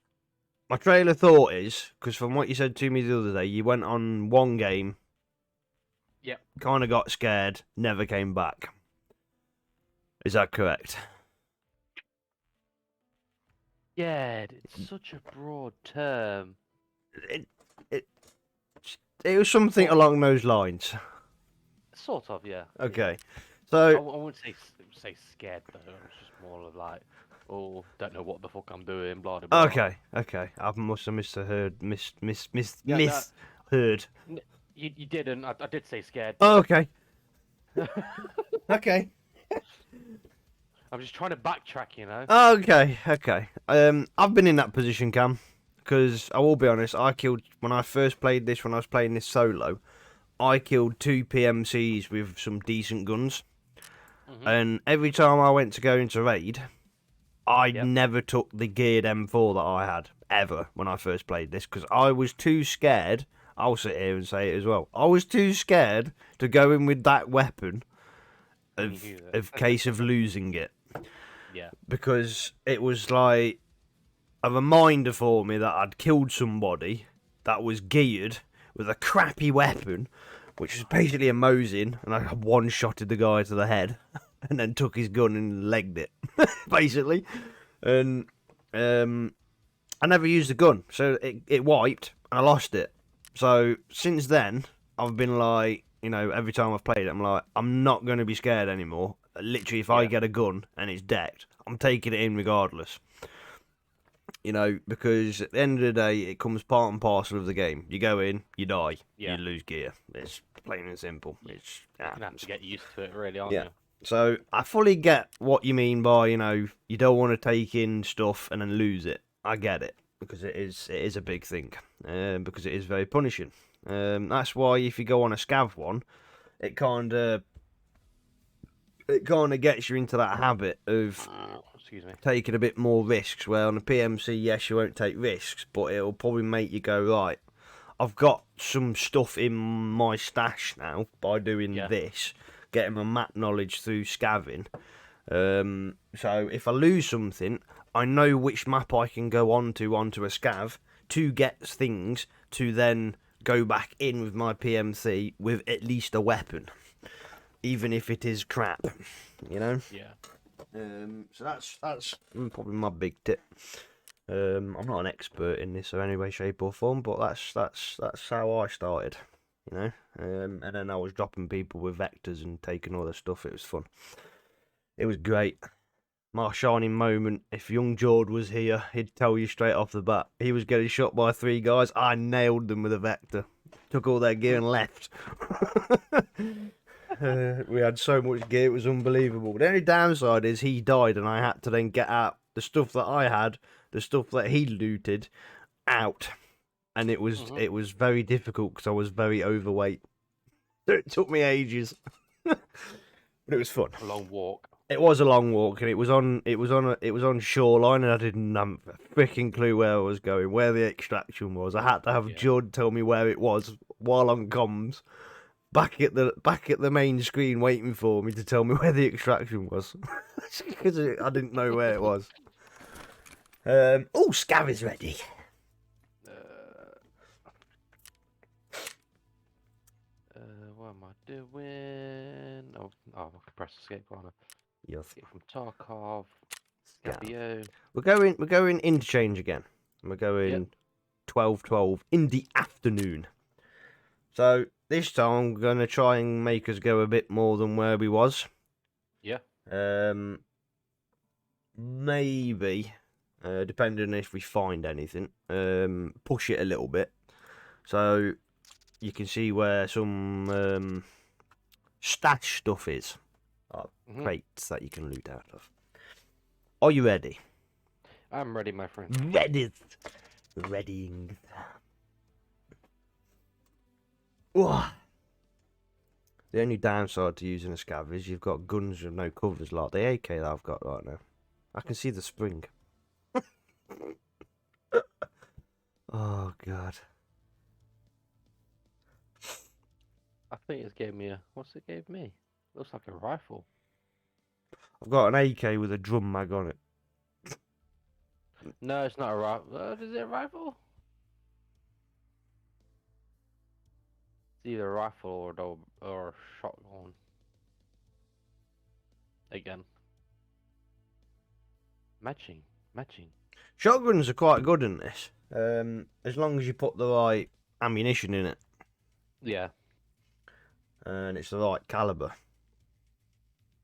my trail of thought is, because from what you said to me the other day, you went on one game. Yep. Kind of got scared, never came back. Is that correct? Yeah, it's such a broad term. It was something along those lines. Sort of, yeah. Okay, Yeah. so I wouldn't say scared though. It was just more of like, oh, don't know what the fuck I'm doing, blah blah. Okay. I must have misheard. Misheard. You didn't. I did say scared. Oh, okay. Okay. I'm just trying to backtrack, Okay. I've been in that position, Cam, because I will be honest. When I first played this. When I was playing this solo, I killed 2 PMCs with some decent guns, and every time I went to go into raid, I never took the geared M4 that I had ever when I first played this because I was too scared. I'll sit here and say it as well. I was too scared to go in with that weapon of case of losing it. Yeah. Because it was like a reminder for me that I'd killed somebody that was geared with a crappy weapon, which was basically a Mosin, and I one-shotted the guy to the head and then took his gun and legged it, basically. And I never used the gun, so it wiped, and I lost it. So since then, I've been like, every time I've played it, I'm like, I'm not going to be scared anymore. Literally, if I get a gun and it's decked, I'm taking it in regardless. Because at the end of the day, it comes part and parcel of the game. You go in, you die, you lose gear. It's plain and simple. It's you're gonna have to get used to it, really, aren't you? So I fully get what you mean by you don't want to take in stuff and then lose it. I get it because it is a big thing, because it is very punishing. That's why if you go on a scav one, it kind of gets you into that habit of taking a bit more risks. Where on a PMC, yes, you won't take risks, but it'll probably make you go, right, I've got some stuff in my stash now by doing this, getting my map knowledge through scavving. So if I lose something, I know which map I can go onto a scav to get things to then go back in with my PMC with at least a weapon, even if it is crap, Yeah. So that's probably my big tip. I'm not an expert in this in any way, shape, or form, but that's how I started, you know. And then I was dropping people with vectors and taking all their stuff. It was fun. It was great. My shining moment. If young Jord was here, he'd tell you straight off the bat. He was getting shot by 3 guys. I nailed them with a vector. Took all their gear and left. We had so much gear, it was unbelievable. The only downside is he died, and I had to then get out the stuff that I had, the stuff that he looted, out, and it was very difficult because I was very overweight. So it took me ages, but it was fun. A long walk. It was a long walk, and it was on shoreline, and I didn't have a freaking clue where I was going, where the extraction was. I had to have Judd tell me where it was while on comms. Back at the main screen, waiting for me to tell me where the extraction was, because I didn't know where it was. Oh, Scav is ready. What am I doing? Oh, I can press escape on Yes. Escape from Tarkov. Yeah. We're going interchange again. We're going 12:12 in the afternoon. So this time I'm gonna try and make us go a bit more than where we was. Yeah. Maybe, depending if we find anything, push it a little bit, so you can see where some stash stuff is, crates that you can loot out of. Are you ready? I'm ready, my friend. Readying. Whoa. The only downside to using a scav is you've got guns with no covers like the AK that I've got right now. I can see the spring. Oh, God. I think it's gave me a... What's it gave me? Looks like a rifle. I've got an AK with a drum mag on it. No, it's not a rifle. Is it a rifle? It's either a rifle or a shotgun. Again. Matching. Shotguns are quite good in this, as long as you put the right ammunition in it. Yeah. And it's the right caliber.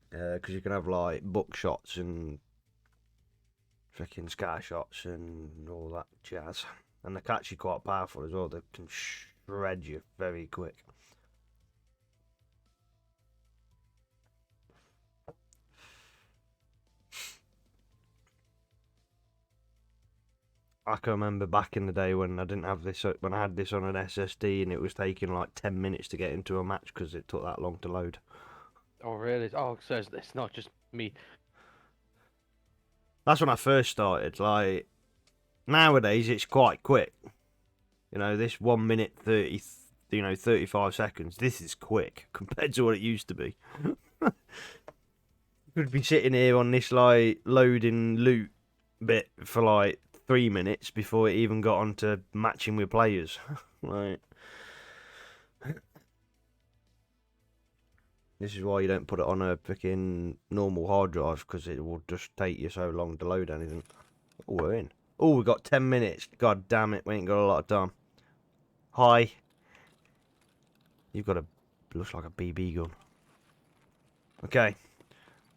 Because you can have like buckshots and freaking scar shots and all that jazz. And they're actually quite powerful as well. They can shred you very quick. I can remember back in the day when I didn't have this, when I had this on an SSD, and it was taking like 10 minutes to get into a match because it took that long to load. Oh, really? Oh, so it's not just me. That's when I first started. Like, nowadays it's quite quick. You know, this 1 minute 30, 35 seconds. This is quick compared to what it used to be. Could be sitting here on this like loading loot bit for like 3 minutes before it even got onto matching with players. Like, this is why you don't put it on a freaking normal hard drive, because it will just take you so long to load anything. Oh, we're in. Oh, we've got 10 minutes. God damn it, we ain't got a lot of time. Hi. You've got looks like a BB gun. Okay.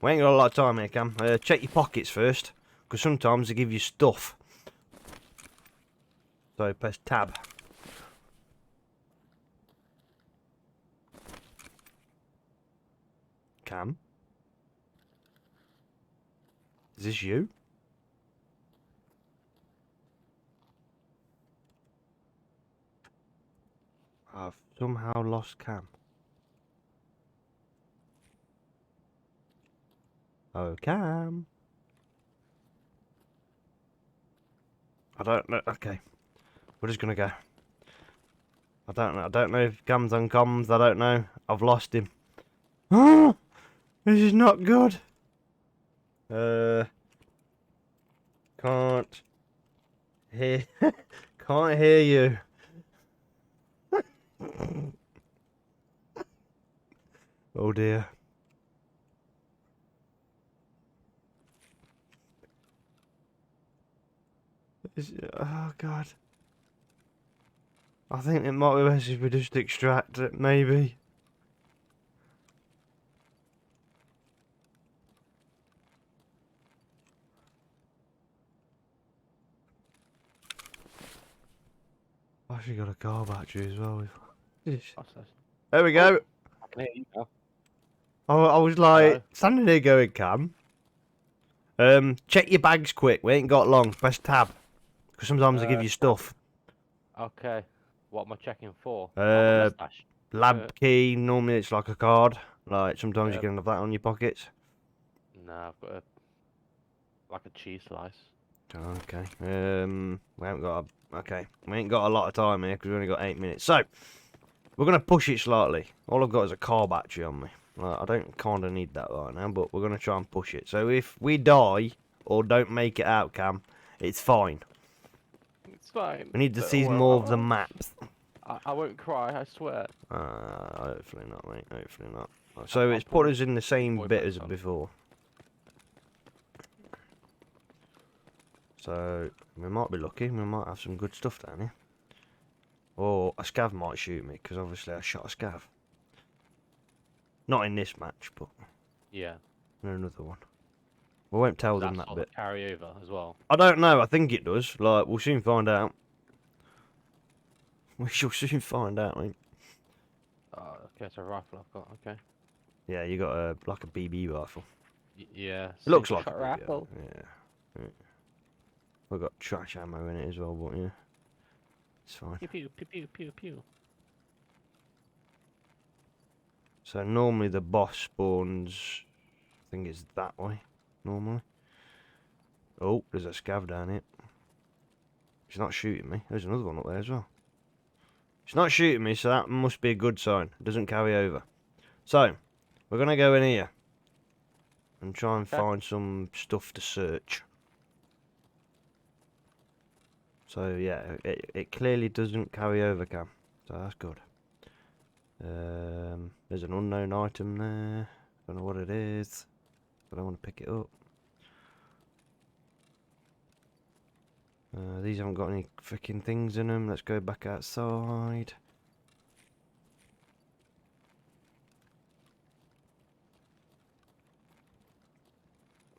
We ain't got a lot of time here, Cam. Check your pockets first, because sometimes they give you stuff. So press tab. Cam? Is this you? I've somehow lost Cam. Oh, Cam. I don't know. Okay. We're just gonna go. I don't know if Cam's on comms. I don't know. I've lost him. Oh, this is not good. Can't hear. Can't hear you. Oh dear. Oh god. I think it might be best if we just extract it, maybe. I've actually got a car battery as well. What's this? There we go. I can hear you now. I was like, Hello? standing there going, Cam. Check your bags quick. We ain't got long. Press tab. Because sometimes they give you stuff. Okay. What am I checking for? Uh, Mustache. Lab key. Normally it's like a card. Like sometimes you Yeah. can have that on your pockets. No, I've got like a cheese slice. Okay. We haven't got okay. We ain't got a lot of time here because we only got 8 minutes. So we're gonna push it slightly. All I've got is a car battery on me. I don't kind of need that right now, but we're gonna try and push it. So if we die or don't make it out, Cam, it's fine. It's fine. We need to Don't see worry more about of the it. maps. I won't cry, I swear. Hopefully not, mate. Hopefully not. So it's put us in the same bit as before. So we might be lucky. We might have some good stuff down here. Or a scav might shoot me because obviously I shot a scav. Not in this match, but Yeah. in another one. We won't tell them Does that sort of bit. carry over as well. I don't know. I think it does. Like we'll soon find out. We shall soon find out, mate. Oh, okay, it's a rifle I've got. Okay. Yeah, you got a like a BB rifle. Yeah. It looks like a shot BB rifle. Yeah. We've got trash ammo in it as well, but yeah, it's fine. Pew pew pew pew pew pew. So normally the boss spawns, I think it's that way, normally. Oh, there's a scav down here. He's not shooting me. There's another one up there as well. He's not shooting me, so that must be a good sign. It doesn't carry over. So, we're going to go in here and try and find some stuff to search. So, yeah, it clearly doesn't carry over, Cam. So, that's good. There's an unknown item there. Don't know what it is, but I want to pick it up. These haven't got any freaking things in them. Let's go back outside.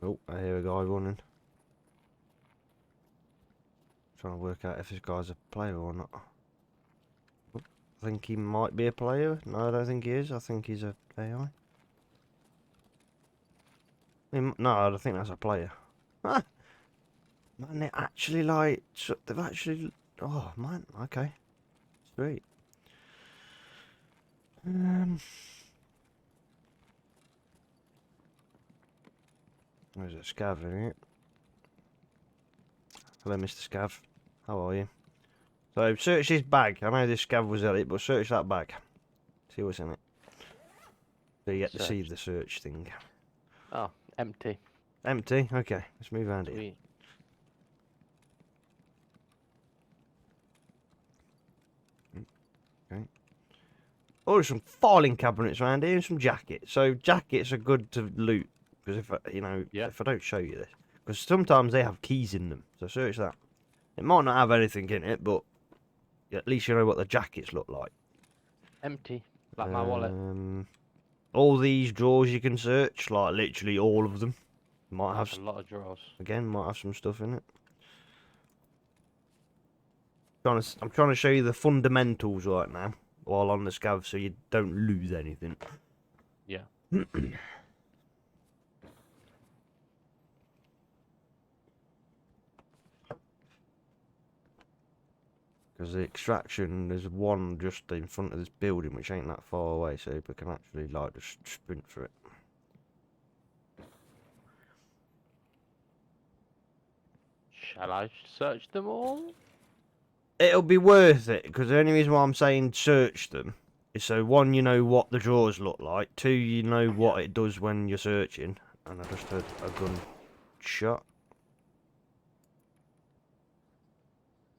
Oh, I hear a guy running. Trying to work out if this guy's a player or not. Oh, I think he might be a player. No, I don't think he is. I think he's a AI. No, I don't think that's a player. Ah! Man, they actually like... They've actually... Oh, man. Okay. Sweet. There's a scav in it. Hello, Mr. Scav. How are you? So, search this bag. I know this scav was at it, but search that bag. See what's in it. So you get to see the search thing. Oh, empty. Empty? Okay, let's move around here. Sweet. Okay. Oh, there's some filing cabinets around here and some jackets. So jackets are good to loot. Because if if I don't show you this. Because sometimes they have keys in them. So search that. It might not have anything in it, but at least you know what the jackets look like. Empty. Like my wallet. All these drawers you can search, like literally all of them. Might have a lot of drawers. Again, might have some stuff in it. I'm trying to show you the fundamentals right now while on the scav, so you don't lose anything. Yeah. Because the extraction, there's one just in front of this building, which ain't that far away, so people can actually like just sprint for it. Shall I search them all? It'll be worth it, because the only reason why I'm saying search them is so one, you know what the drawers look like, two, you know what it does when you're searching, and I just heard a gun shot.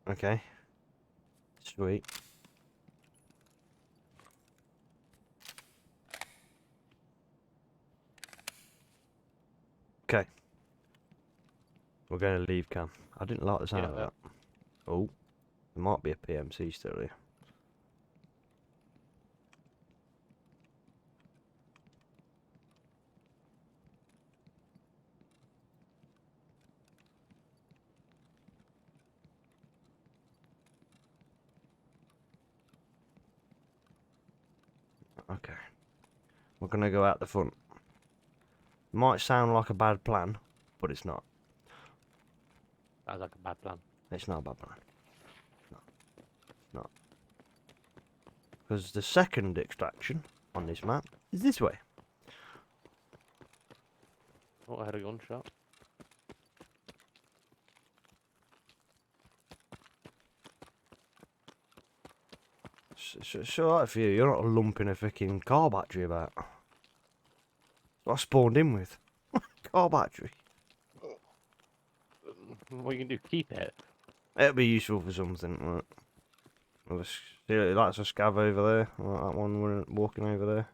Okay. Sweet. Okay. We're going to leave, Cam. I didn't like the sound of that. Oh, there might be a PMC still here. Okay. We're going to go out the front. Might sound like a bad plan, but it's not. Sounds like a bad plan. It's not a bad plan. No. It's not. Because the second extraction on this map is this way. Oh, I had a gunshot. It's alright for you. You're not lumping a freaking car battery about. That's what I spawned in with. Car battery. What you can do? Keep it. It'll be useful for something. Right? See, that's a scav over there. Like that one we're walking over there.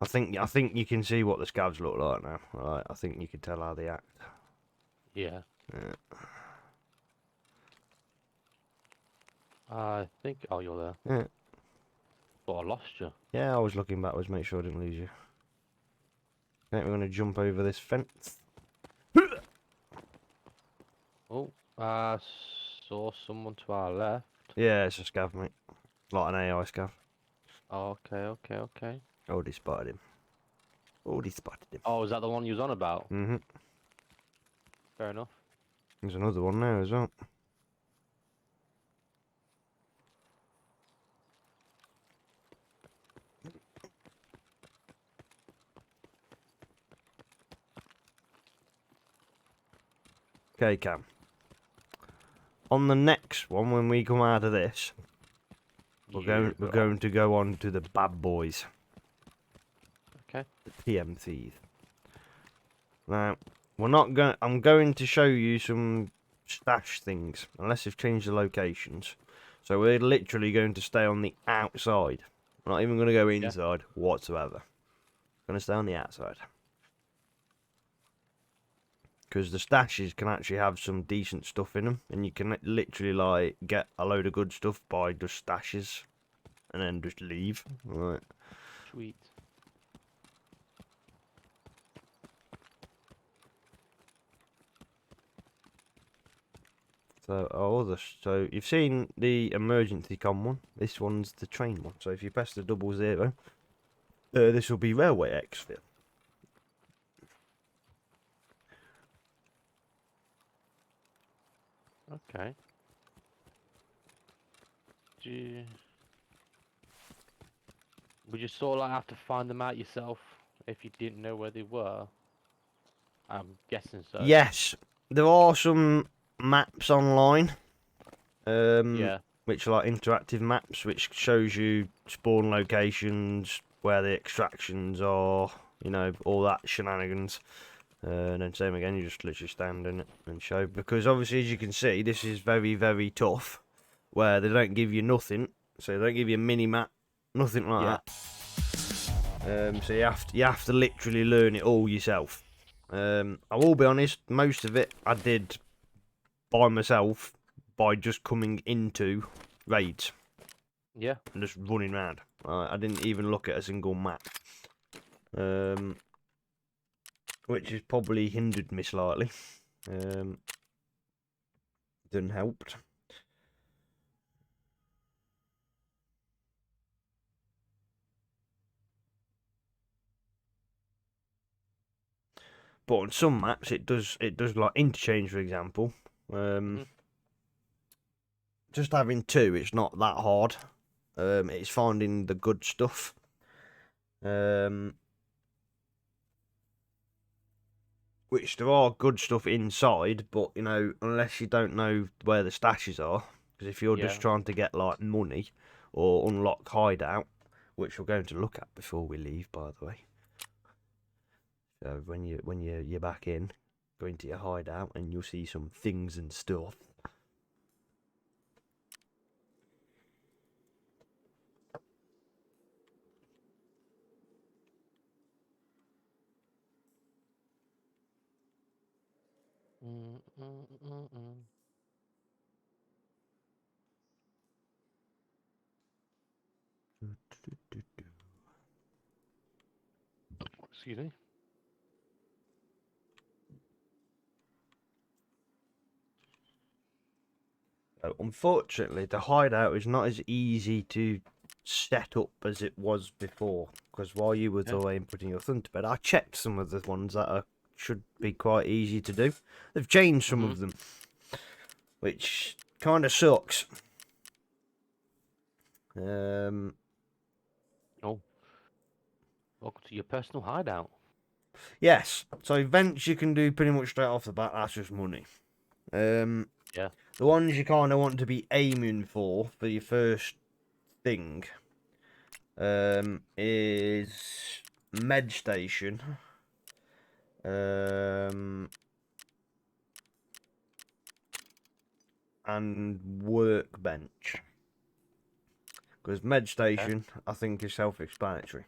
I think you can see what the scavs look like now. Right? I think you can tell how they act. Yeah. Yeah. I think. Oh, you're there. Yeah. But I lost you. Yeah, I was looking backwards, make sure I didn't lose you. I think we're gonna jump over this fence. Oh, I saw someone to our left. Yeah, it's a scav, mate. Like an AI scav. Oh, okay. Already spotted him. Already spotted him. Oh, is that the one you was on about? Mhm. Fair enough. There's another one there as well. Okay, Cam. On the next one, when we come out of this, we're going to go on to the bad boys. Okay. The PMCs. Now, we're not going. I'm going to show you some stash things, unless they've changed the locations. So we're literally going to stay on the outside. We're not even going to go inside whatsoever. Going to stay on the outside. Because the stashes can actually have some decent stuff in them, and you can literally like get a load of good stuff by just stashes, and then just leave. Right. Sweet. So you've seen the emergency com one. This one's the train one. So if you press the 00, this will be railway exfil. Okay. Would you sort of like have to find them out yourself if you didn't know where they were? I'm guessing so. Yes, there are some maps online. Yeah. Which are like interactive maps, which shows you spawn locations, where the extractions are, you know, all that shenanigans. And then same again, you just literally stand in it and show. Because obviously, as you can see, this is very, very tough, where they don't give you nothing. So they don't give you a mini map, nothing like that. So you have to literally learn it all yourself. I will be honest, most of it I did by myself by just coming into raids. Yeah. And just running around. I didn't even look at a single map. Which has probably hindered me slightly. Didn't helped. But on some maps it does like interchange, for example. Just having two, it's not that hard. It's finding the good stuff. Which there are good stuff inside, but you know, unless you don't know where the stashes are, because if you're just trying to get like money or unlock hideout, which we're going to look at before we leave, by the way. So when you're back in, go into your hideout and you'll see some things and stuff. Excuse me. Unfortunately, the hideout is not as easy to set up as it was before. Because while you were away and putting your son to bed, I checked some of the ones that should be quite easy to do. They've changed some of them, which kind of sucks. Oh, welcome to your personal hideout. Yes, so events you can do pretty much straight off the bat. That's just money. Yeah. The ones you kind of want to be aiming for your first thing is med station, and workbench. Because med station, I think, is self-explanatory.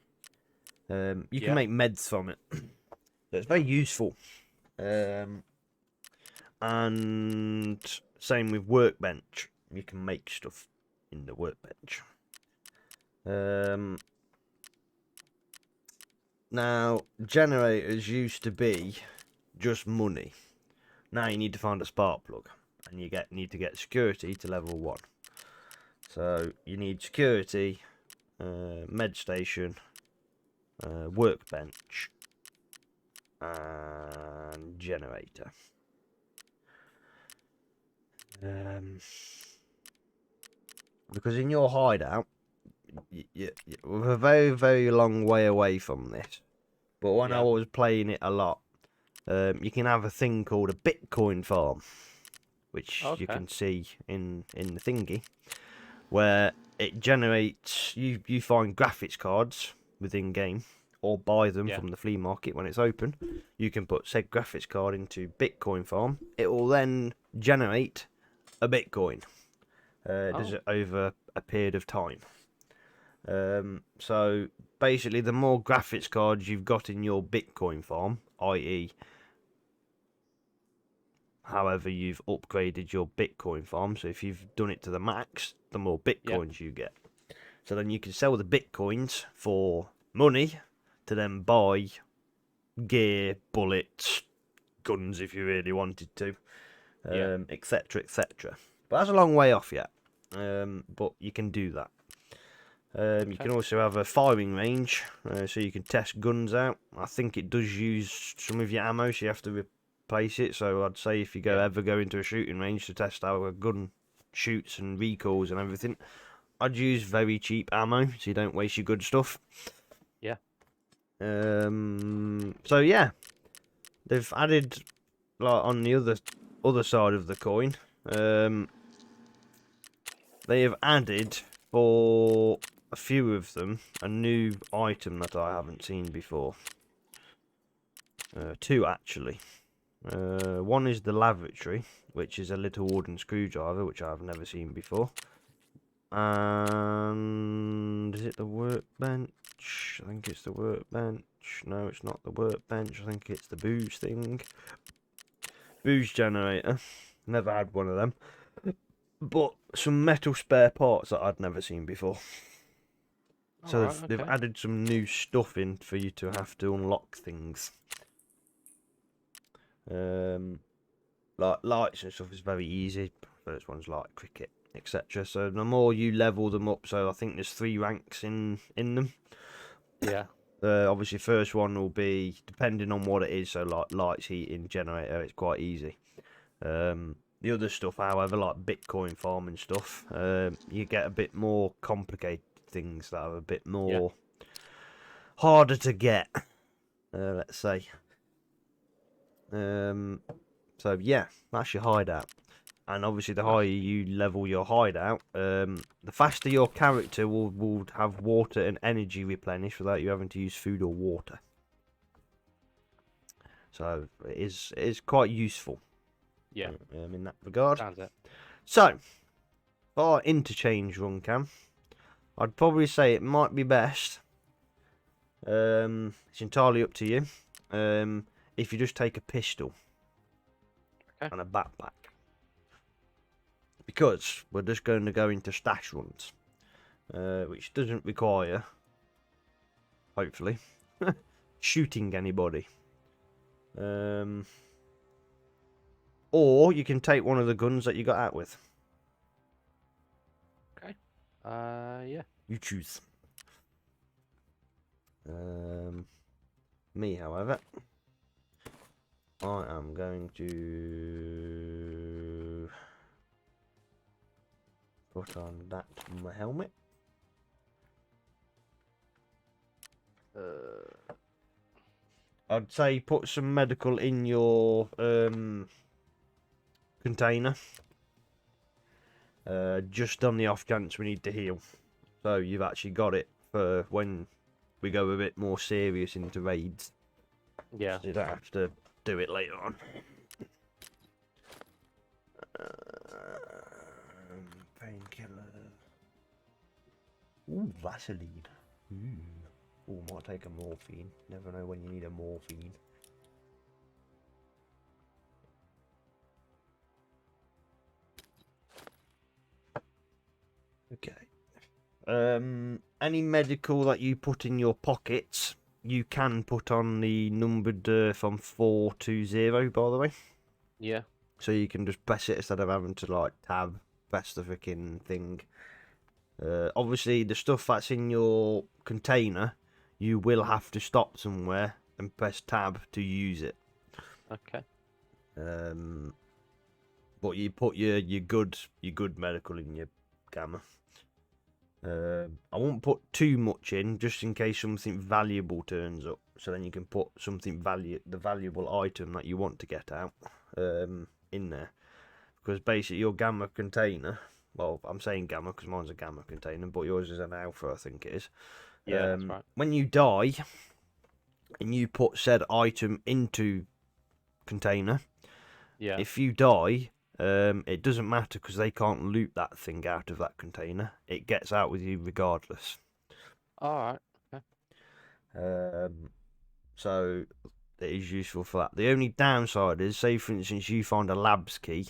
You can make meds from it, so it's very useful. And same with workbench, you can make stuff in the workbench. Now, generators used to be just money. Now you need to find a spark plug, and you need to get security to level 1. So you need security, med station, workbench, and generator. Because in your hideout, we're a very, very long way away from this. But when I was playing it a lot, you can have a thing called a Bitcoin farm, which you can see in the thingy, where it generates. You find graphics cards within game, or buy them from the flea market when it's open. You can put said graphics card into Bitcoin farm. It will then generate a Bitcoin. Does it over a period of time. So basically, the more graphics cards you've got in your Bitcoin farm, i.e., however you've upgraded your Bitcoin farm, so if you've done it to the max, the more Bitcoins you get. So then you can sell the Bitcoins for money to then buy gear, bullets, guns if you really wanted to, etc., etc. But that's a long way off yet. But you can do that. You can also have a firing range, so you can test guns out. I think it does use some of your ammo, so you have to replace it. So I'd say if you ever go into a shooting range to test how a gun shoots and recoils and everything, I'd use very cheap ammo, so you don't waste your good stuff. Yeah. So yeah, they've added, like, on the other side of the coin, they have added, for a few of them, a new item that I haven't seen before. 2 actually. One is the lavatory, which is a little wooden screwdriver, which I've never seen before. And is it the workbench? I think it's the workbench. No, it's not the workbench. I think it's the booze thing. Booze generator. Never had one of them. But some metal spare parts that I'd never seen before. So they've added some new stuff in for you to have to unlock things. Like lights and stuff is very easy. First one's like cricket, etc. So the more you level them up, so I think there's 3 ranks in them. Yeah. Obviously, first one will be depending on what it is. So like lights, heating, generator, it's quite easy. The other stuff, however, like Bitcoin farm and stuff, you get a bit more complicated things that are a bit more harder to get. Let's say. So yeah, that's your hideout. And obviously, the higher you level your hideout, the faster your character will have water and energy replenished without you having to use food or water. So it is quite useful. Yeah. In that regard. Sounds it. So, for our interchange run, Cam, I'd probably say it might be best. It's entirely up to you. If you just take a pistol and a backpack. Because we're just going to go into stash runs, which doesn't require, hopefully, shooting anybody. Or you can take one of the guns that you got out with. Okay. Yeah. You choose. Me, however, I am going to put on that my helmet. I'd say put some medical in your container. Just on the off chance we need to heal. So you've actually got it for when we go a bit more serious into raids. Yeah. So you don't have to do it later on. Painkiller. Ooh, Vaseline. Ooh, might take a morphine. Never know when you need a morphine. Okay. Any medical that you put in your pockets, you can put on the numbered from 420, by the way. Yeah. So you can just press it instead of having to like tab press the freaking thing. Obviously, the stuff that's in your container, you will have to stop somewhere and press tab to use it. Okay. But you put your good medical in your gamma. I won't put too much in, just in case something valuable turns up. So then you can put something the valuable item that you want to get out, in there. Because basically your gamma container, well, I'm saying gamma because mine's a gamma container, but yours is an alpha, I think it is. Yeah, that's right. When you die, and you put said item into container, Yeah. if you die, it doesn't matter because they can't loot that thing out of that container. It gets out with you regardless. All right. So it is useful for that. The only downside is, say for instance, you find a labs key,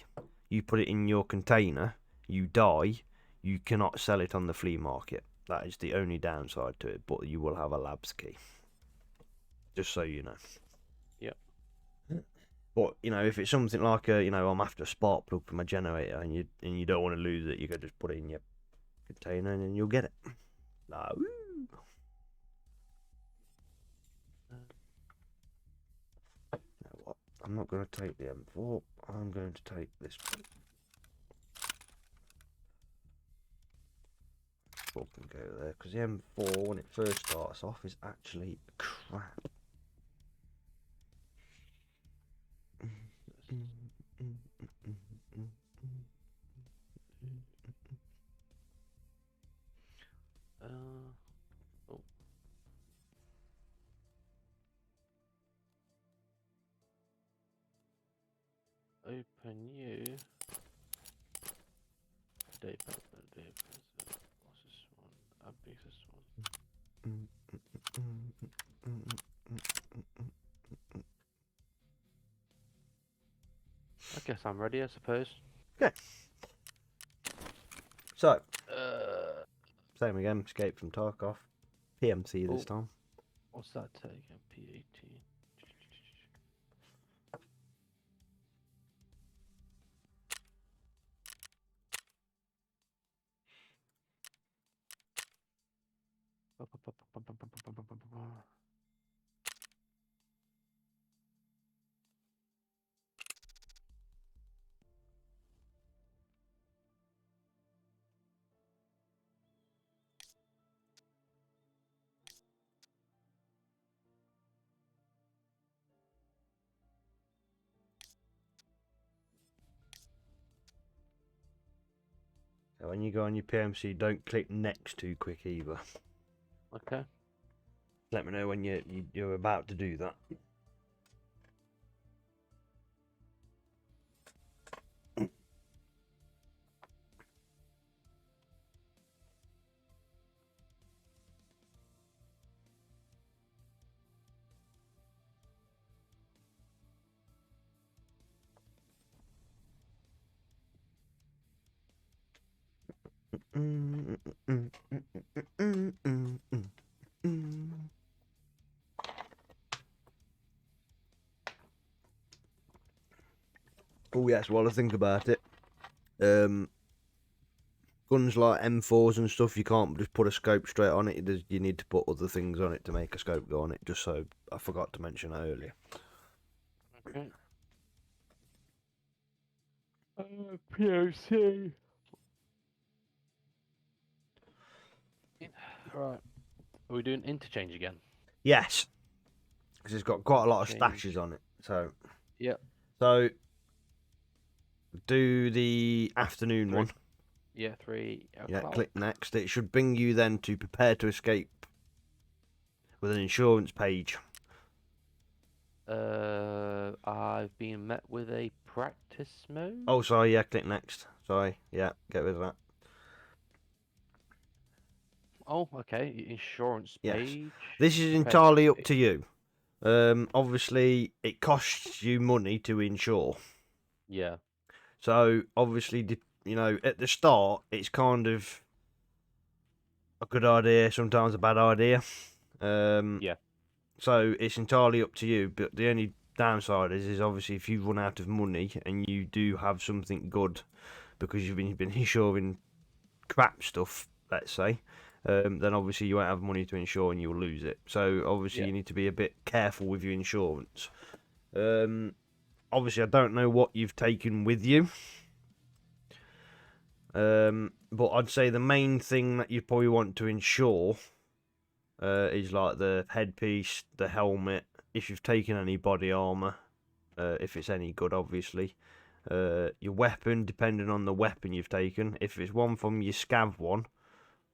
you put it in your container, you die, you cannot sell it on the flea market. That is the only downside to it, but you will have a labs key. Just so you know. Yep. But if it's something like I'm after a spark plug for my generator, and you don't want to lose it, you can just put it in your container and then you'll get it. No. You know what? I'm not going to take the M4. I'm going to take this one. Can go there because the M4 when it first starts off is actually crap. Oh. Open new. What's this one? How big is this one? I guess I'm ready, I suppose. Okay. So, Uh, same again. Escape from Tarkov. PMC this Oh. time. What's that take? P18. So when you go on your PMC, don't click next too quick either. Okay. Let me know when you're about to do that. Oh yes, while I think about it, guns like M4s and stuff, you can't just put a scope straight on it. You need to put other things on it to make a scope go on it. Just so I forgot to mention that earlier. Okay. POC. Right. Are we doing interchange again? Yes, because it's got quite a lot of Change. stashes on it. So Yep. so do the afternoon one. Yeah, 3 Yeah, o'clock. click next. It should bring you then to prepare to escape with an insurance page. I've been met with a practice mode. Oh, sorry, yeah, click next. Sorry, yeah, get rid of that. Oh, okay. Insurance Yes. page. This is Prepare to entirely up escape. to you. Obviously, it costs you money to insure. Yeah. So, obviously, you know, at the start, it's kind of a good idea, sometimes a bad idea. Yeah. So, it's entirely up to you. But the only downside is obviously if you run out of money and you do have something good because you've been insuring crap stuff, let's say, then obviously you won't have money to insure and you'll lose it. So obviously Yeah. you need to be a bit careful with your insurance. Obviously I don't know what you've taken with you, but I'd say the main thing that you probably want to insure is like the headpiece, the helmet, if you've taken any body armor, if it's any good, obviously. Your weapon, depending on the weapon you've taken. If it's one from your scav one,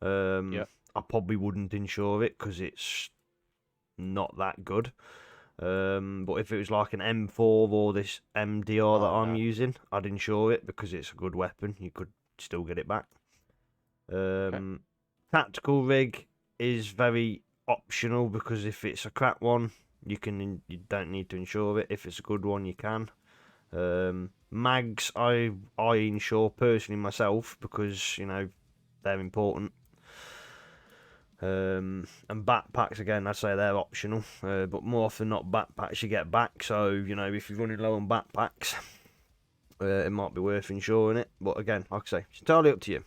Yeah. I probably wouldn't insure it because it's not that good. But if it was like an M4 or this MDR that Oh I'm no. using, I'd insure it because it's a good weapon. You could still get it back. Tactical rig is very optional because if it's a crap one, you don't need to insure it. If it's a good one, you can. Mags, I insure personally myself because you know they're important. And backpacks again, I'd say they're optional, but more often than not, backpacks you get back. So you know if you're running low on backpacks, it might be worth insuring it. But again, like I say, it's entirely up to you.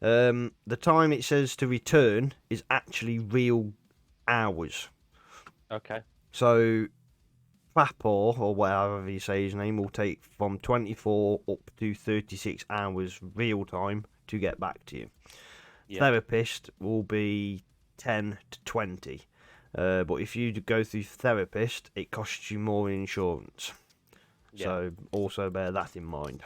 The time it says to return is actually real hours. Okay. So Fapor, or whatever you say his name, will take from 24 up to 36 hours real time to get back to you. Yeah. Therapist will be 10 to 20. But if you go through therapist, it costs you more in insurance. Yeah. So also bear that in mind.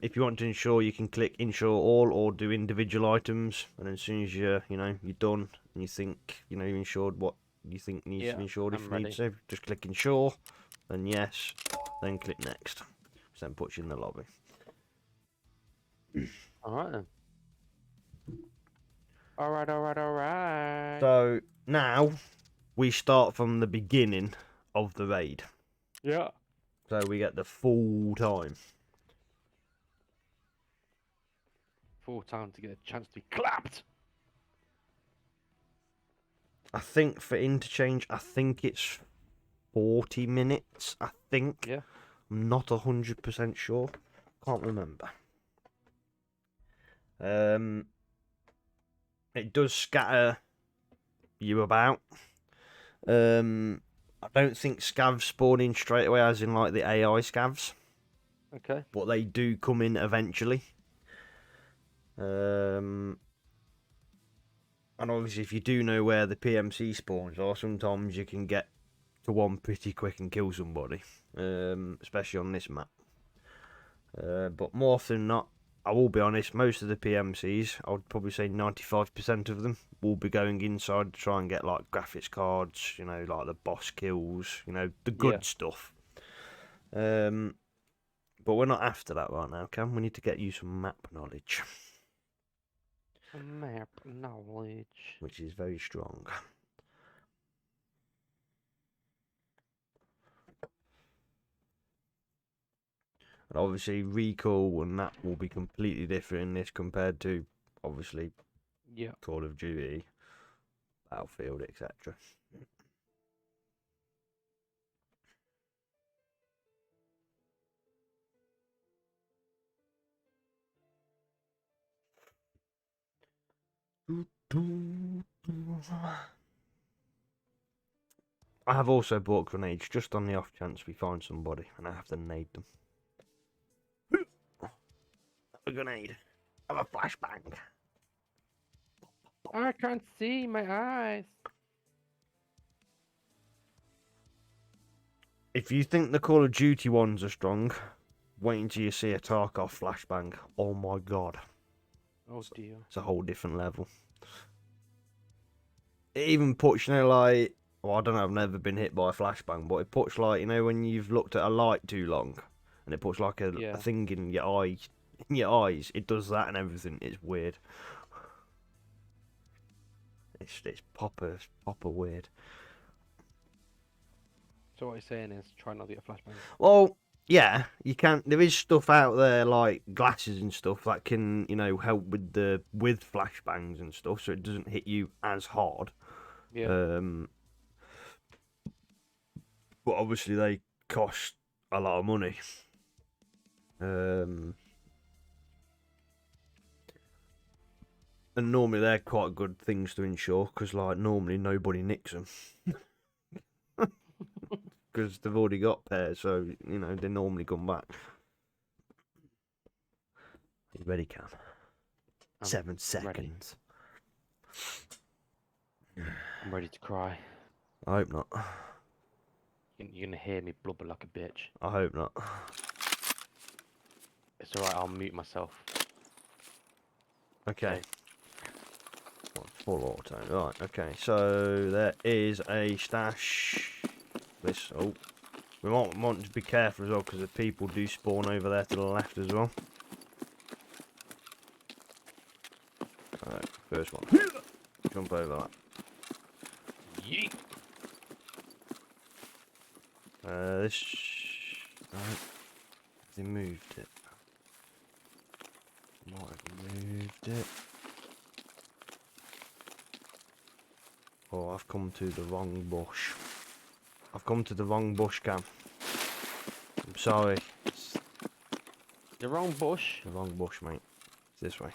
If you want to insure, you can click insure all or do individual items, and as soon as you're done and you think you insured what you think needs to be insured, if I'm you need ready. to, just click insure, then yes, then click next, which then puts you in the lobby. All right then. All right. So now we start from the beginning of the raid. Yeah. So we get the full time. Full time to get a chance to be clapped. I think for interchange, I think it's 40 minutes. I think. Yeah. I'm not 100% sure. Can't remember. It does scatter you about. I don't think scavs spawn in straight away, as in like the AI scavs. Okay. But they do come in eventually. And obviously, if you do know where the PMC spawns are, sometimes you can get to one pretty quick and kill somebody. Especially on this map. But more often than not, I will be honest, most of the PMCs, I would probably say 95% of them, will be going inside to try and get like graphics cards, like the boss kills, the good stuff. But we're not after that right now, Cam. We need to get you some map knowledge. Map knowledge. Which is very strong. And obviously, recoil and that will be completely different in this compared to, obviously, Call of Duty, Battlefield, etc. I have also bought grenades just on the off chance we find somebody and I have to nade them. A grenade. Have a flashbang. I can't see my eyes. If you think the Call of Duty ones are strong, wait until you see a Tarkov flashbang. Oh my god. Oh dear. It's a whole different level. It even puts, you know, like, well, I don't know, I've never been hit by a flashbang, but it puts, like, you know, when you've looked at a light too long, and it puts, like, a thing in your eye, it does that and everything. It's weird. It's proper weird. So what you're saying is try not to get a flashbang. Well, yeah, you can. There is stuff out there like glasses and stuff that can, you know, help with flashbangs and stuff, so it doesn't hit you as hard. Yeah. But obviously they cost a lot of money. And normally they're quite good things to insure because, like, normally nobody nicks them. Because they've already got pairs, so, you know, they normally come back. You ready, Cam? 7 seconds. I'm ready to cry. I hope not. You're gonna hear me blubber like a bitch. I hope not. It's alright, I'll mute myself. Okay. Full auto. Right, okay. So there is a stash. We might want to be careful as well because the people do spawn over there to the left as well. Alright, first one. Jump over that. Yeet. This. Right. They moved it. Might have moved it. Oh, I've come to the wrong bush. I've come to the wrong bush, Cam. I'm sorry. It's The wrong bush. the wrong bush, mate. It's this way.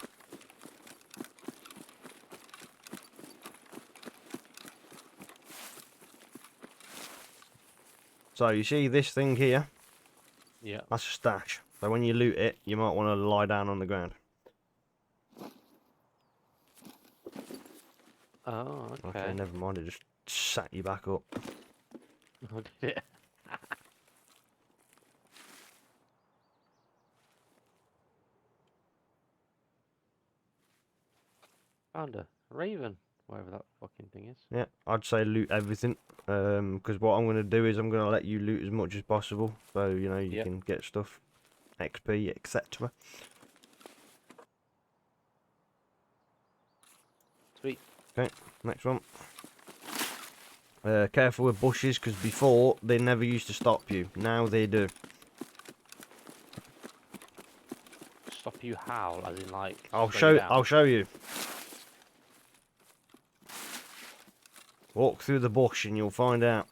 So, you see this thing here? Yeah. That's a stash. So when you loot it, you might want to lie down on the ground. Oh, okay. Okay, never mind. It just sat you back up. Oh, did it? Found a raven, whatever that fucking thing is. Yeah, I'd say loot everything. Because what I'm going to do is I'm going to let you loot as much as possible. So, you know, you can get stuff, XP, etc. Sweet. Okay, next one. Careful with bushes, because before, they never used to stop you. Now they do. Stop you how? As in, like, I'll slow you down? I'll show you. Walk through the bush and you'll find out.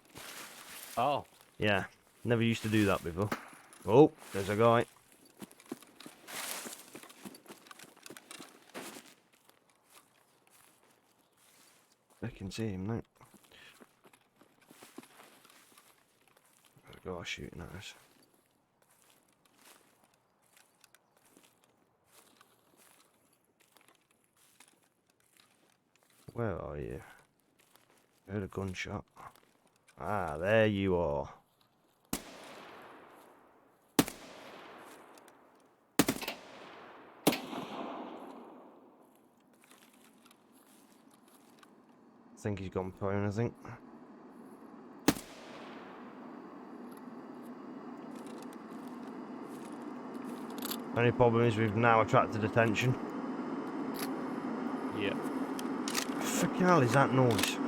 Oh. Yeah, never used to do that before. Oh, there's a guy. I can see him now. There's a guy shooting at us. Where are you? Heard a gunshot. Ah, there you are. I think he's gone prone, I think. Only problem is we've now attracted attention. Yeah. Fucking hell is that noise?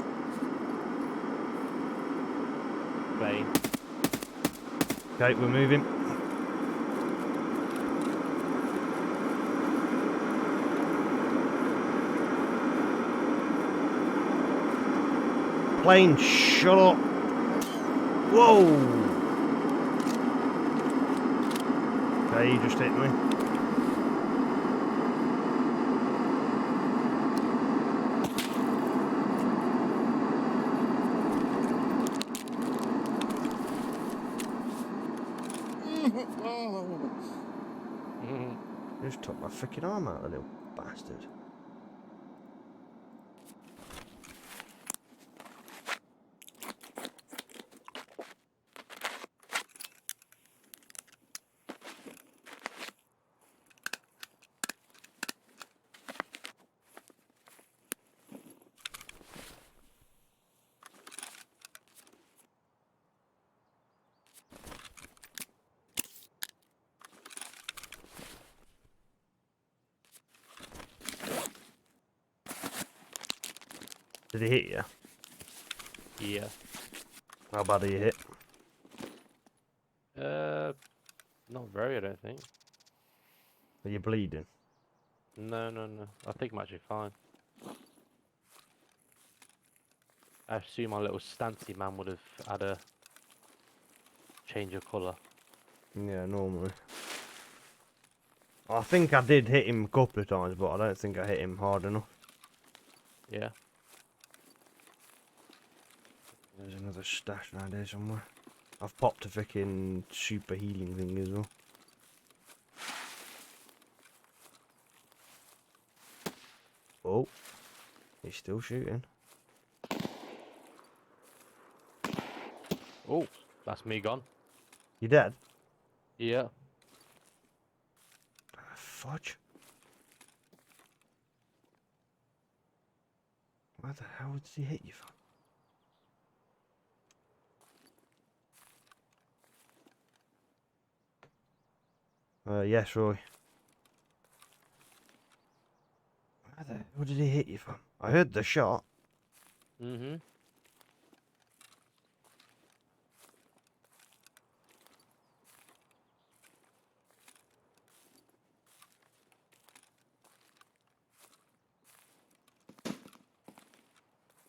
Bane. Okay, we're moving. Plane, shut up. Whoa! Okay, you just hit me. Just took my freaking arm out, the little bastard. Did he hit you? Yeah. How bad are you hit? Not very, I don't think. Are you bleeding? No, no, no. I think I'm actually fine. I assume my little stancy man would have had a change of colour. Yeah, normally. I think I did hit him a couple of times, but I don't think I hit him hard enough. Yeah. There's another stash around here somewhere. I've popped a freaking super healing thing as well. Oh, he's still shooting. Oh, that's me gone. You dead? Yeah. Fudge. Where the hell did he hit you from? Yes, Roy. Where the hell did he hit you from? I heard the shot. Mm-hmm.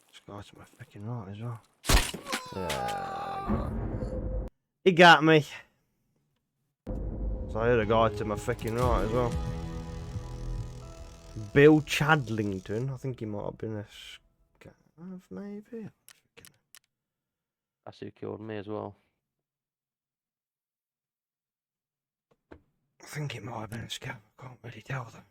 This guy's to my freaking right as well. Yeah, he got me. So I heard a guy to my freaking right as well. Bill Chadlington. I think he might have been a scav, maybe. That's who killed me as well. I think it might have been a scav. I can't really tell them.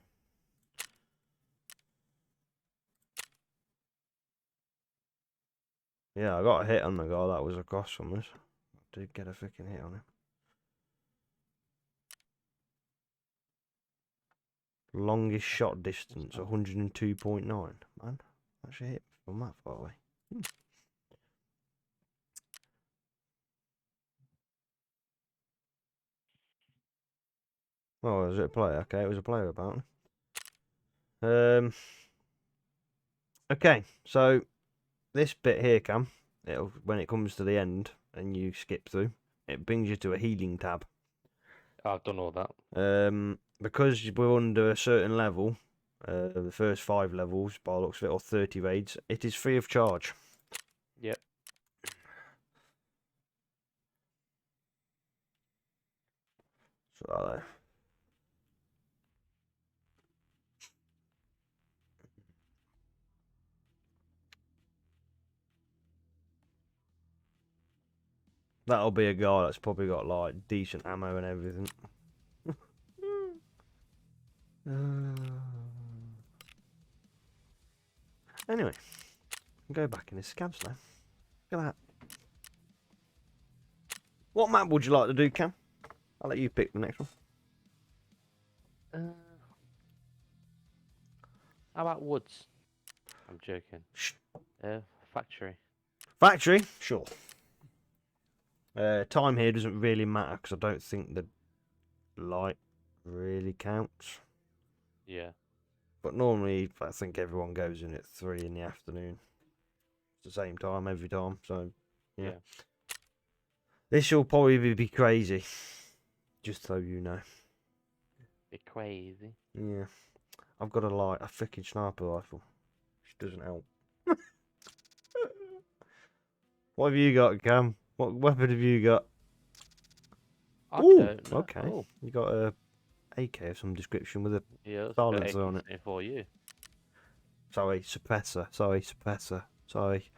Yeah, I got a hit on the guy that was across from us. I did get a freaking hit on him. Longest shot distance, 102.9. Man, actually hit from that far away. Oh, was it a player? Okay, it was a player apparently. Okay, so this bit here, Cam, when it comes to the end and you skip through, it brings you to a healing tab. I've done all that. Because we're under a certain level, the first 5 levels, by the looks of it, or 30 raids, it is free of charge. Yep. So, that'll be a guy that's probably got like decent ammo and everything. Anyway, go back in his scabs now. Look at that. What map would you like to do, Cam? I'll let you pick the next one. How about woods? I'm joking. Shh. Factory. Factory? Sure. Time here doesn't really matter because I don't think the light really counts. Yeah. But normally, I think everyone goes in at 3 in the afternoon. It's the same time every time, so yeah. This will probably be crazy, just so you know. Bit crazy. Yeah. I've got a freaking sniper rifle, which doesn't help. What have you got, Cam? What weapon have you got? I Ooh, don't know. okay. Oh. You got a AK of some description with a Yeah, silencer on it. for you. Sorry, suppressor. Sorry, suppressor. Sorry.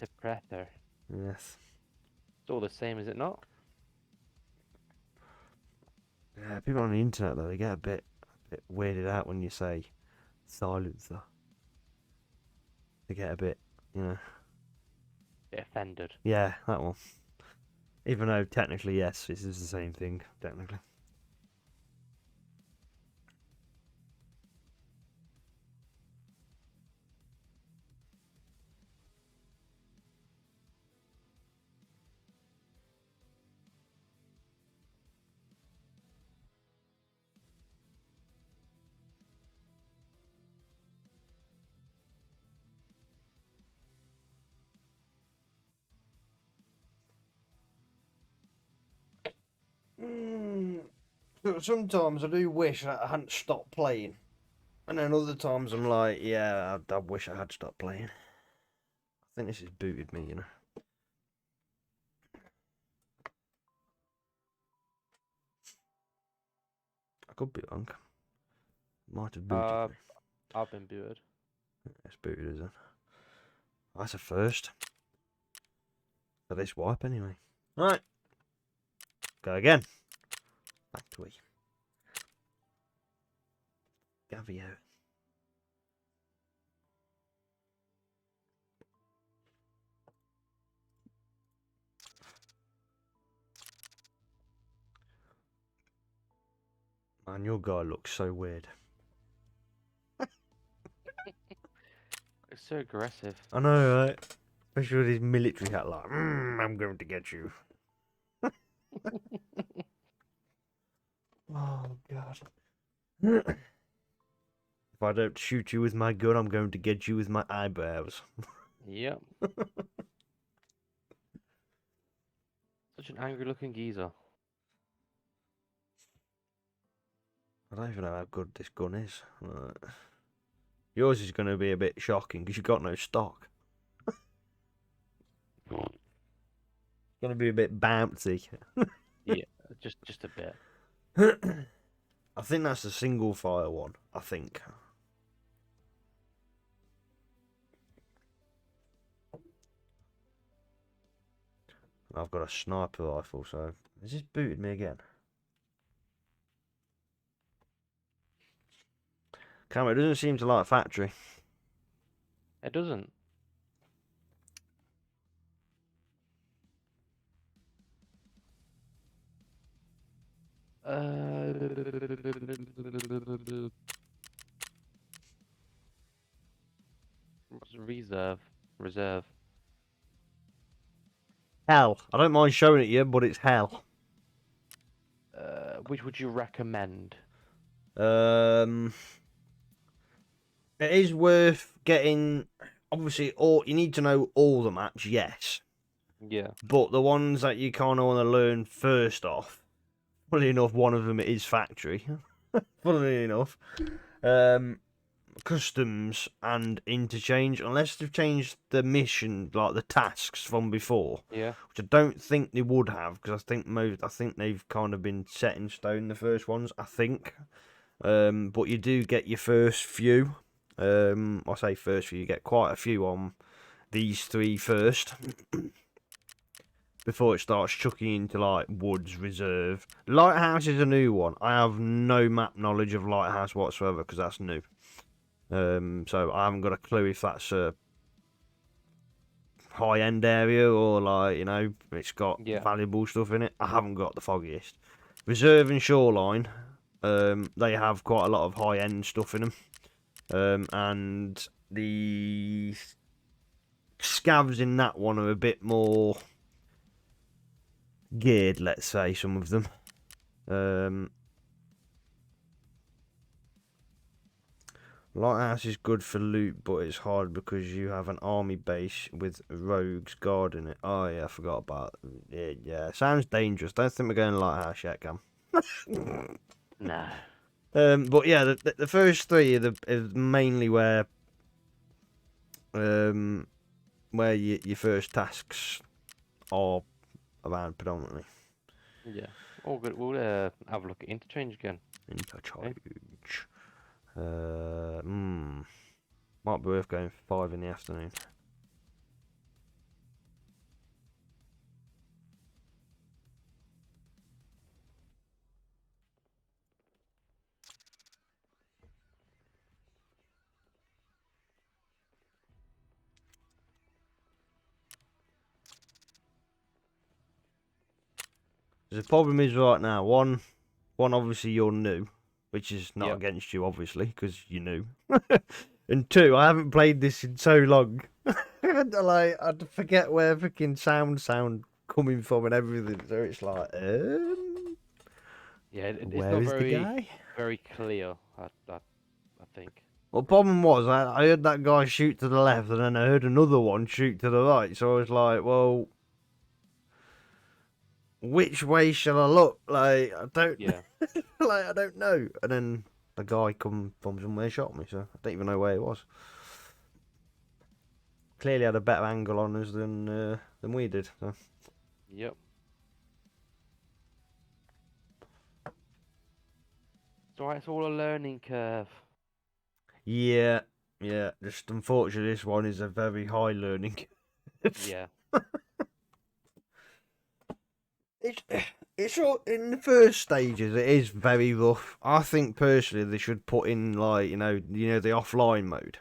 Suppressor. Yes. It's all the same, is it not? Yeah, people on the internet though, they get a bit weirded out when you say silencer. They get a bit, you know. Get offended. Yeah, that one. Even though technically, yes, this is the same thing, technically. Sometimes I do wish I hadn't stopped playing. And then other times I'm like, yeah, I wish I had stopped playing. I think this has booted me, you know. I could be wrong. Might have booted me. I've been booted. It's booted, isn't it? That's a first. For this wipe, anyway. Right. Go again. Back to E. Gavio. Man, your guy looks so weird. It's so aggressive. I know, right? Especially with his military hat, like, I'm going to get you. Oh, God. If I don't shoot you with my gun, I'm going to get you with my eyebrows. Yep. Such an angry looking geezer. I don't even know how good this gun is. Yours is going to be a bit shocking because you've got no stock. It's going to be a bit bouncy. Yeah, just a bit. I think that's a single fire one. I think. I've got a sniper rifle, so has this booted me again? Camera doesn't seem to like factory. It doesn't. What's reserve? Reserve. Hell, I don't mind showing it you, but it's hell. Which would you recommend? It is worth getting. Obviously, all you need to know all the maps, yes. Yeah. But the ones that you kind of want to learn first off, funnily enough, one of them is factory. Funnily enough, customs and interchange, unless they've changed the mission, like the tasks from before, Yeah. which I don't think they would have, because I think they've kind of been set in stone. The first ones, I think. But you do get your first few. I say first few, you get quite a few on these three first. Before it starts chucking into like Woods Reserve. Lighthouse is a new one. I have no map knowledge of Lighthouse whatsoever because that's new. So I haven't got a clue if that's a high end area or like, you know, it's got valuable stuff in it. I haven't got the foggiest. Reserve and Shoreline, they have quite a lot of high end stuff in them. And the scavs in that one are a bit more geared, let's say, some of them. Lighthouse is good for loot, but it's hard because you have an army base with rogues guarding it. Oh yeah, I forgot about it. Yeah, sounds dangerous. Don't think we're going to Lighthouse yet, Cam. No. But yeah, the first three are mainly where your first tasks are around predominantly. Yeah. All good. We'll have a look at interchange again. Interchange. Might be worth going for 5 in the afternoon. The problem is right now, one obviously you're new, which is not Yep. against you, obviously, because you're new. And two, I haven't played this in so long. Like, I'd forget where freaking sound coming from and everything. So it's like, Yeah, it's where not is the guy? very clear. I think. Well, the problem was, I heard that guy shoot to the left, and then I heard another one shoot to the right. So I was like, well, which way shall I look? Like, I don't, Yeah. like, I don't know. And then the guy come from somewhere and shot me, so I don't even know where he was. Clearly had a better angle on us than we did. So. Yep. It's alright. It's all a learning curve. Yeah. Just unfortunately, this one is a very high learning. Yeah. It's all in the first stages. It is very rough. I think personally they should put in like you know the offline mode.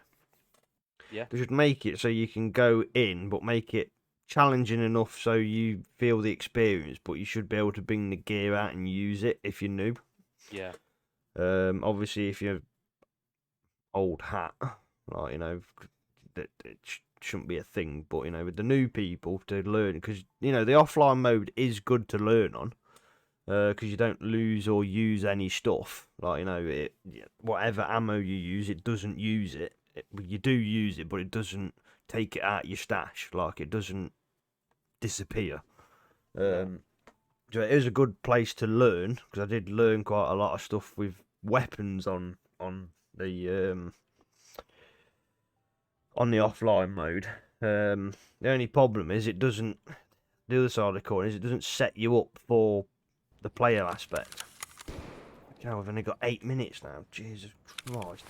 Yeah. They should make it so you can go in, but make it challenging enough so you feel the experience. But you should be able to bring the gear out and use it if you're noob. Yeah. Obviously if you're old hat, like that shouldn't be a thing. But with the new people to learn, because the offline mode is good to learn on. Because you don't lose or use any stuff. Like, whatever ammo you use, it doesn't use it. You do use it, but it doesn't take it out of your stash. Like, it doesn't disappear. So it is a good place to learn, because I did learn quite a lot of stuff with weapons on the offline mode. The only problem is it doesn't. The other side of the coin is it doesn't set you up for the player aspect. Okay, we've only got 8 minutes now. Jesus Christ.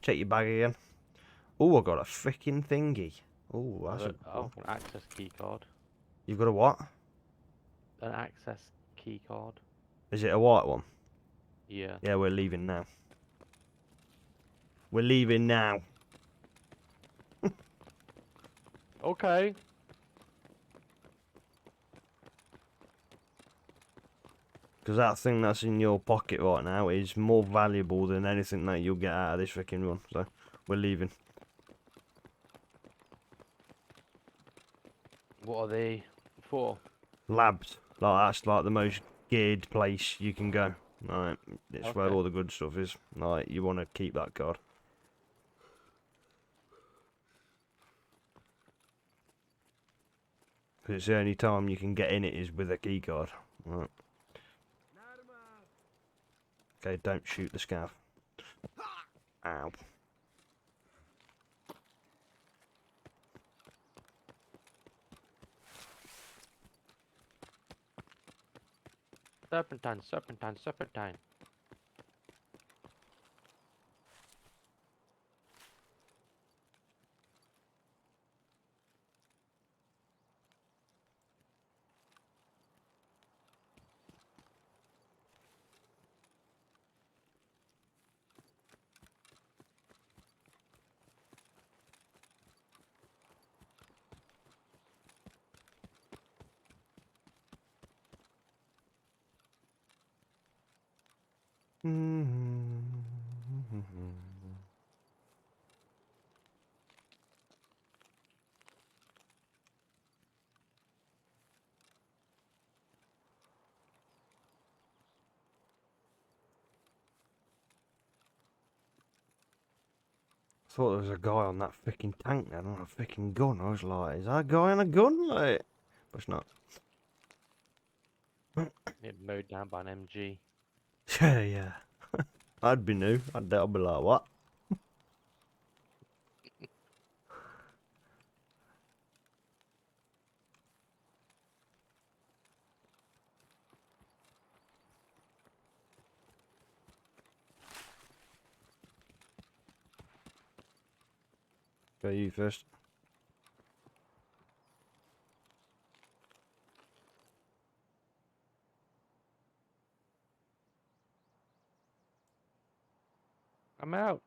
Check your bag again. Oh, I got a freaking thingy. Oh, that's An access key card. You've got a what? An access key card. Is it a white one? Yeah. Yeah, we're leaving now. We're leaving now. Okay. Because that thing that's in your pocket right now is more valuable than anything that you'll get out of this freaking run. So, we're leaving. What are they for? Labs. Like, that's like the most geared place you can go. Right, it's where Okay. all the good stuff is. Like, you want to keep that card. Because it's the only time you can get in it is with a key card. Right. Okay, don't shoot the scav. Ow. Serpentine, serpentine, serpentine. I thought there was a guy on that freaking tank then on a freaking gun. I was like, is that a guy on a gun? Like, but it's not. Get mowed down by an MG. Yeah. I'd be new. I'd be like, what? Go you first. I'm out.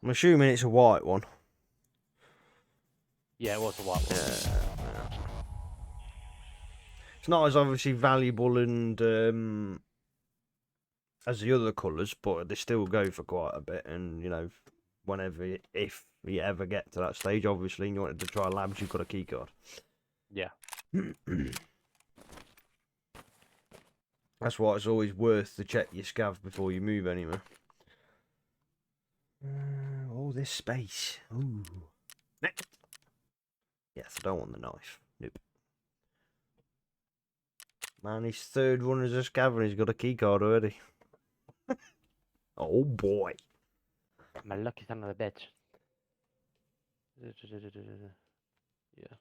I'm assuming it's a white one. Yeah, it was a white one. Yeah. It's not as obviously valuable and as the other colours, but they still go for quite a bit. And you know, whenever if you ever get to that stage, obviously, and you wanted to try labs, you've got a key card. Yeah. That's why it's always worth to check your scav before you move anywhere. All this space. Ooh. Next. Yes, I don't want the knife. Nope. Man, his third run as a scav and he's got a key card already. Oh boy. My lucky son of a bitch. Yeah.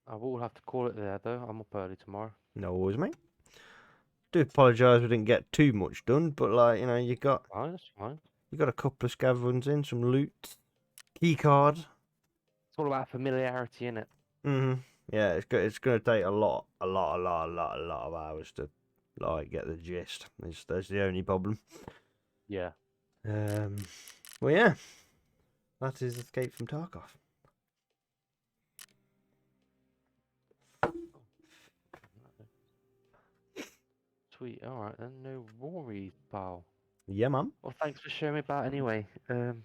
I will have to call it there though. I'm up early tomorrow. No worries, mate. Do apologise we didn't get too much done, but like, you know, you got Oh, that's fine. a couple of scav runs in, some loot, key card. It's all about familiarity, innit? Yeah, it's gonna take a lot of hours to like get the gist. That's the only problem. Yeah. Well, yeah, that is Escape from Tarkov. Sweet. All right then. No worries, pal. Yeah, man. Well, thanks for showing me about anyway. Well,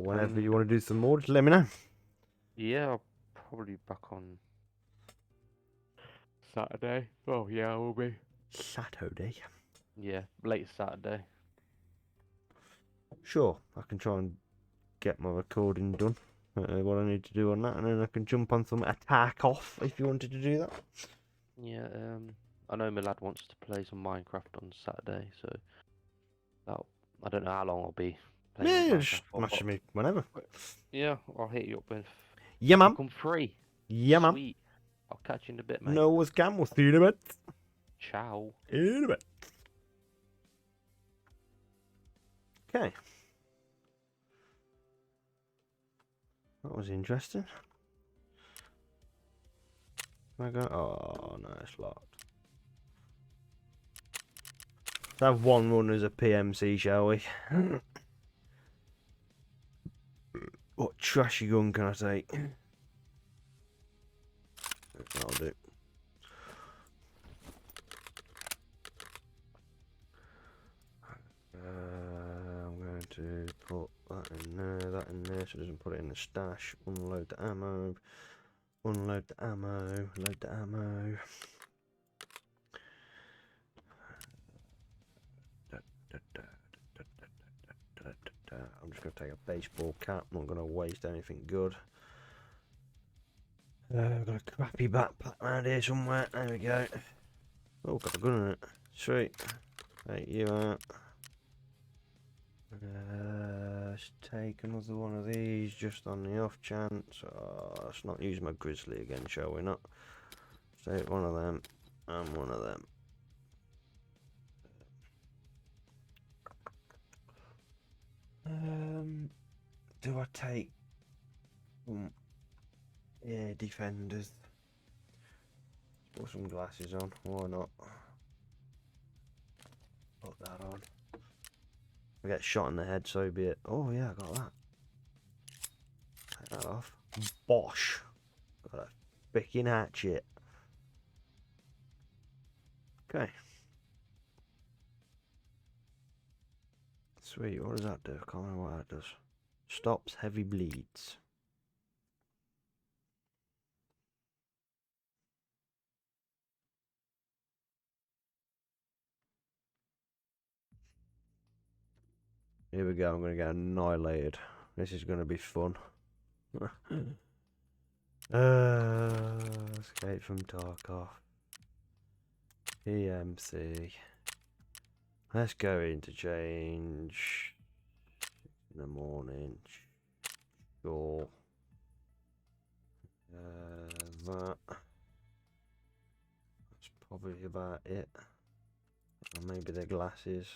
whenever you want to do some more, just let me know. Yeah, I'll probably be back on Saturday. Oh yeah, I will be. Saturday. Yeah, late Saturday. Sure, I can try and get my recording done. What I need to do on that, and then I can jump on some attack off if you wanted to do that. Yeah. I know my lad wants to play some Minecraft on Saturday, so I don't know how long I'll be playing Yeah, Minecraft just for, message but me whenever. yeah, I'll hit you up if Yeah, you man. come free. Yeah, man. Sweet. I'll catch you in a bit, mate. No worries, Cam. We'll see you in a bit. Ciao. In a bit. Okay. That was interesting. Can I go? Oh, no, it's locked. Let's have one run as a PMC, shall we? What trashy gun can I take? That'll do. I'm going to put that in there, so it doesn't put it in the stash. Unload the ammo. Unload the ammo. Load the ammo. I'm just going to take a baseball cap. I'm not going to waste anything good. I've got a crappy backpack around here somewhere. There we go. Oh, got a gun in it. Sweet. Take you out. Let's take another one of these just on the off chance. Oh, let's not use my grizzly again, shall we not? Let's take one of them and one of them. Do I take? Yeah, defenders. Put some glasses on. Why not? Put that on. I get shot in the head, so be it. Oh yeah, I got that. Take that off. Bosh. Got a freaking hatchet. Okay. Sweet. What does that do? I can't remember what that does. Stops heavy bleeds. Here we go. I'm going to get annihilated. This is going to be fun. Escape from Tarkov. PMC. Let's go into change in the morning. Sure. That's probably about it. Or maybe the glasses.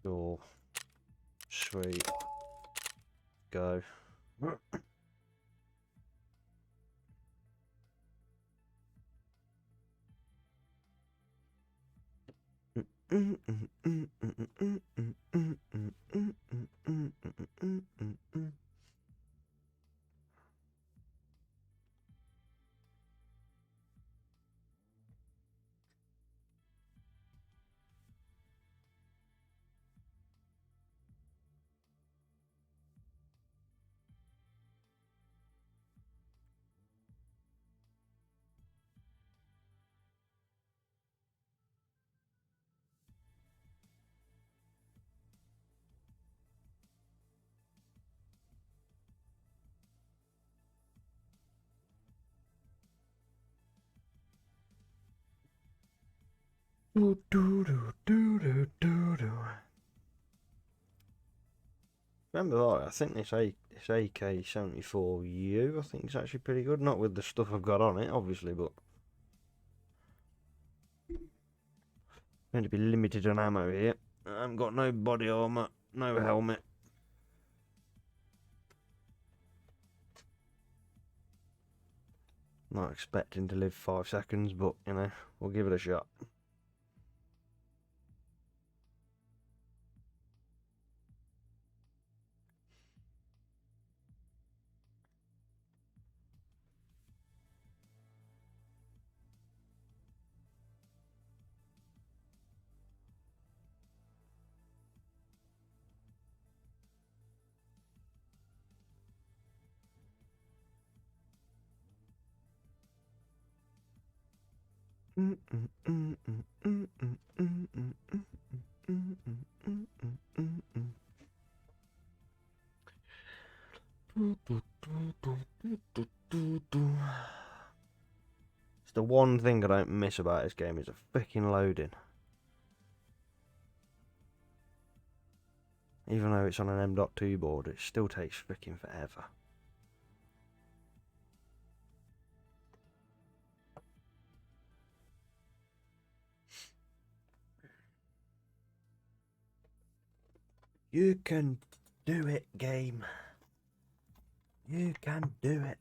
Sure. Sweet. Go. Do, do, do, do, do, do, do. Remember that? I think this AK-74U, I think it's actually pretty good. Not with the stuff I've got on it, obviously, but going to be limited on ammo here. I haven't got no body armor, no helmet. Not expecting to live 5 seconds, but you know, we'll give it a shot. It's the one thing I don't miss about this game is the freaking loading. Even though it's on an M.2 board, it still takes freaking forever. You can do it, game. You can do it.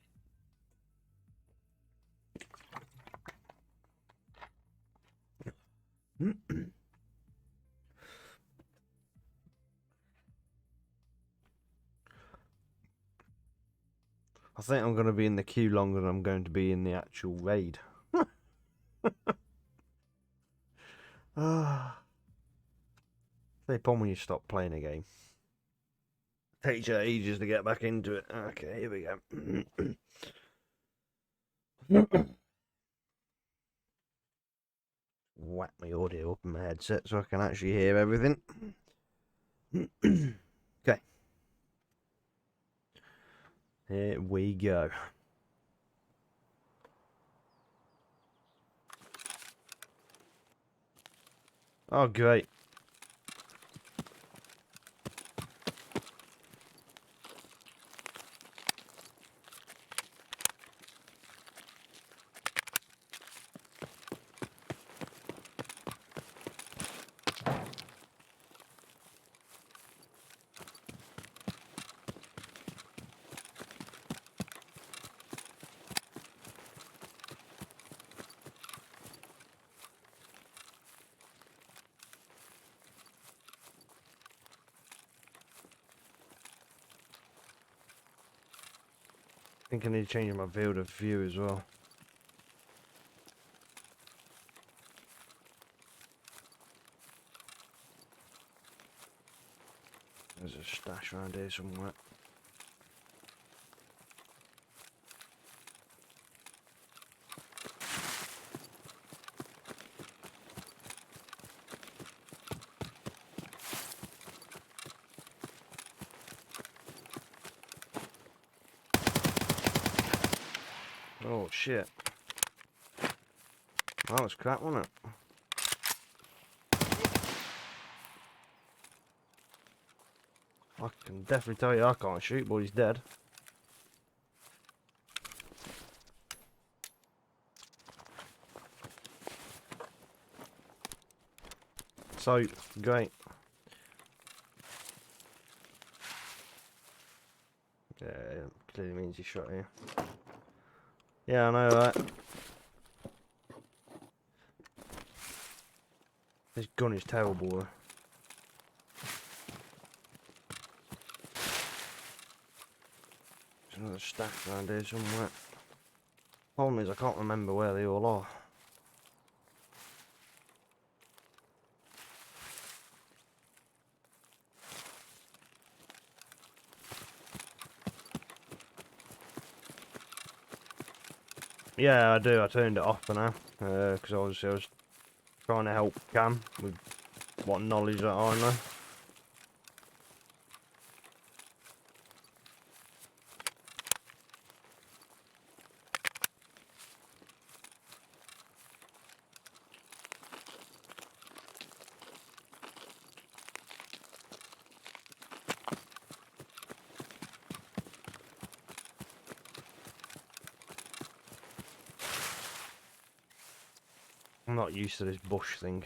I think I'm going to be in the queue longer than I'm going to be in the actual raid. They problem when you stop playing a game. Takes you ages to get back into it. Okay, here we go. Whack my audio up in my headset so I can actually hear everything. Okay. Here we go. Oh, great. I think I need to change my field of view as well. There's a stash around here somewhere. Oh shit. That was crap, wasn't it? I can definitely tell you I can't shoot, but he's dead. So, great. Yeah, clearly means he shot here. Yeah, I know that. This gun is terrible though. There's another stack around here somewhere. Problem is I can't remember where they all are. Yeah, I do. I turned it off for now because I was trying to help Cam with what knowledge that I know. I'm not used to this bush thing.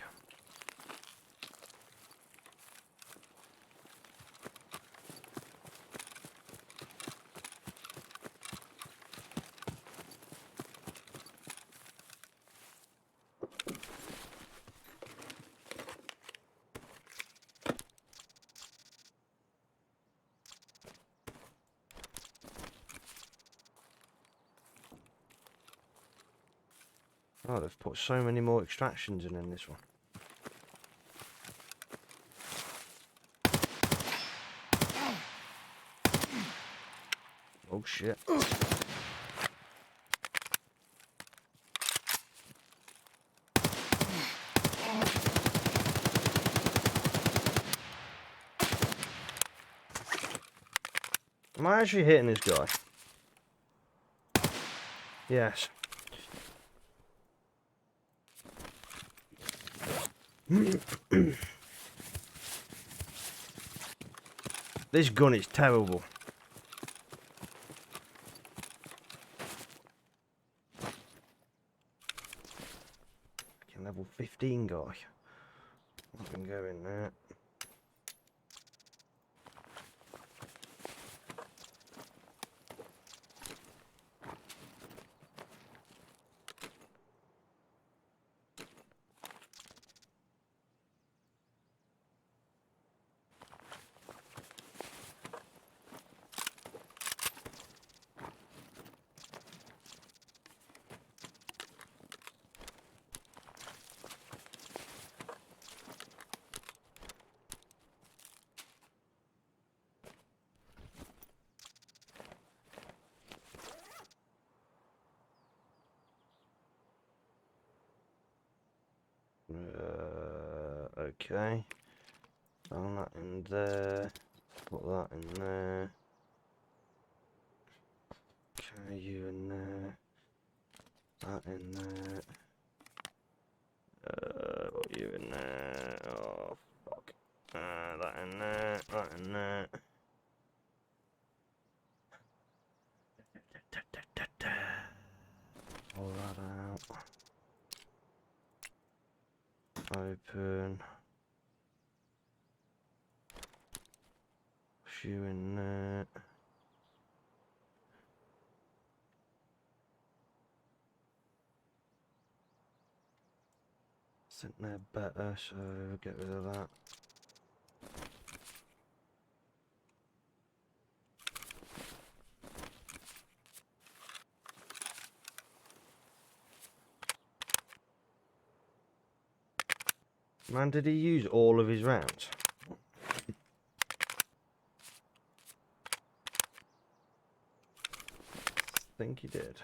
Oh, they've put so many more extractions in this one. Oh shit. Am I actually hitting this guy? Yes. This gun is terrible. Fucking level 15 guy. I can go in there. Okay. Put that in there. Put that in there. Okay, you in there. That in there. Put you in there. Oh, fuck. That in there. That in there. Pull that out. Open. Shoe in there. I think they're better, so get rid of that. Man, did he use all of his rounds? I think he did.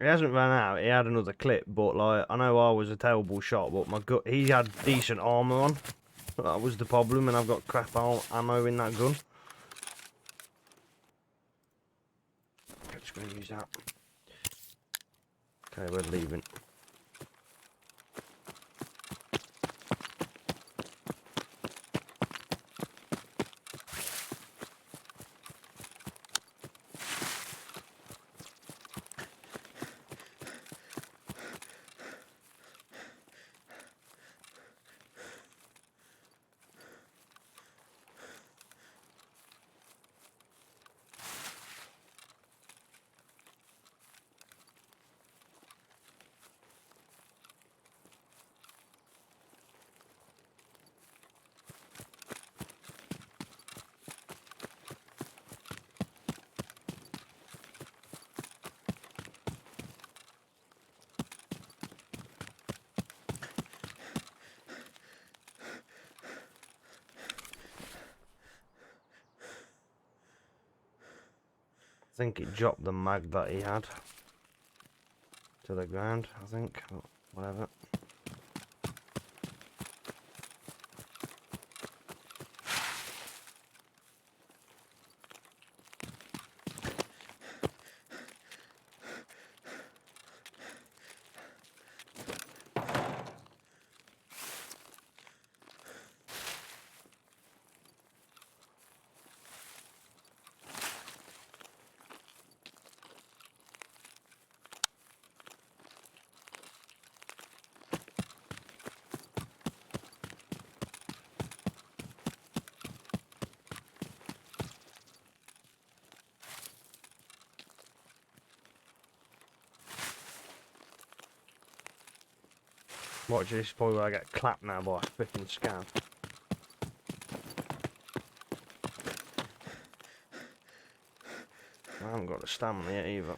He hasn't run out. He had another clip, but like I know I was a terrible shot, but my gut he had decent armor on. That was the problem, and I've got crap ammo in that gun. I'm just going to use that. Okay, we're leaving. I think it dropped the mag that he had to the ground, I think, or whatever. Watch this, probably where I get clapped now by a freaking scav. I haven't got the stamina yet either.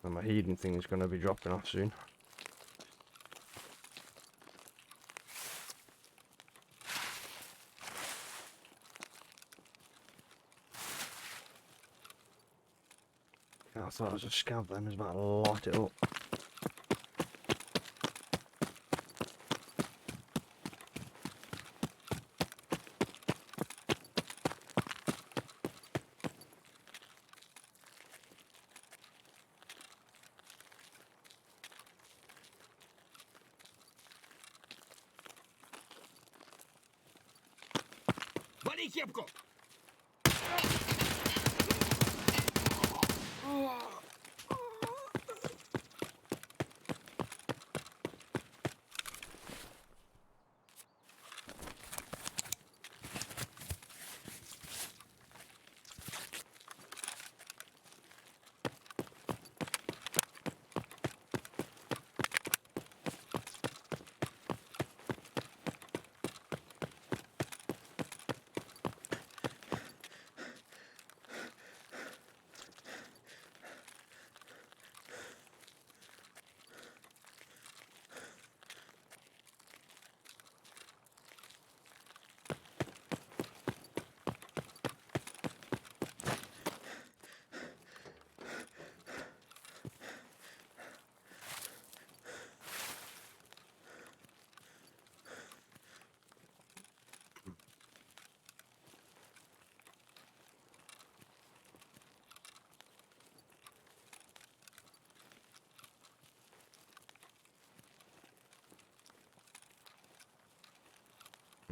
And my healing thing is going to be dropping off soon. I thought it was a scav then, I was about to light it up. Вали кепку!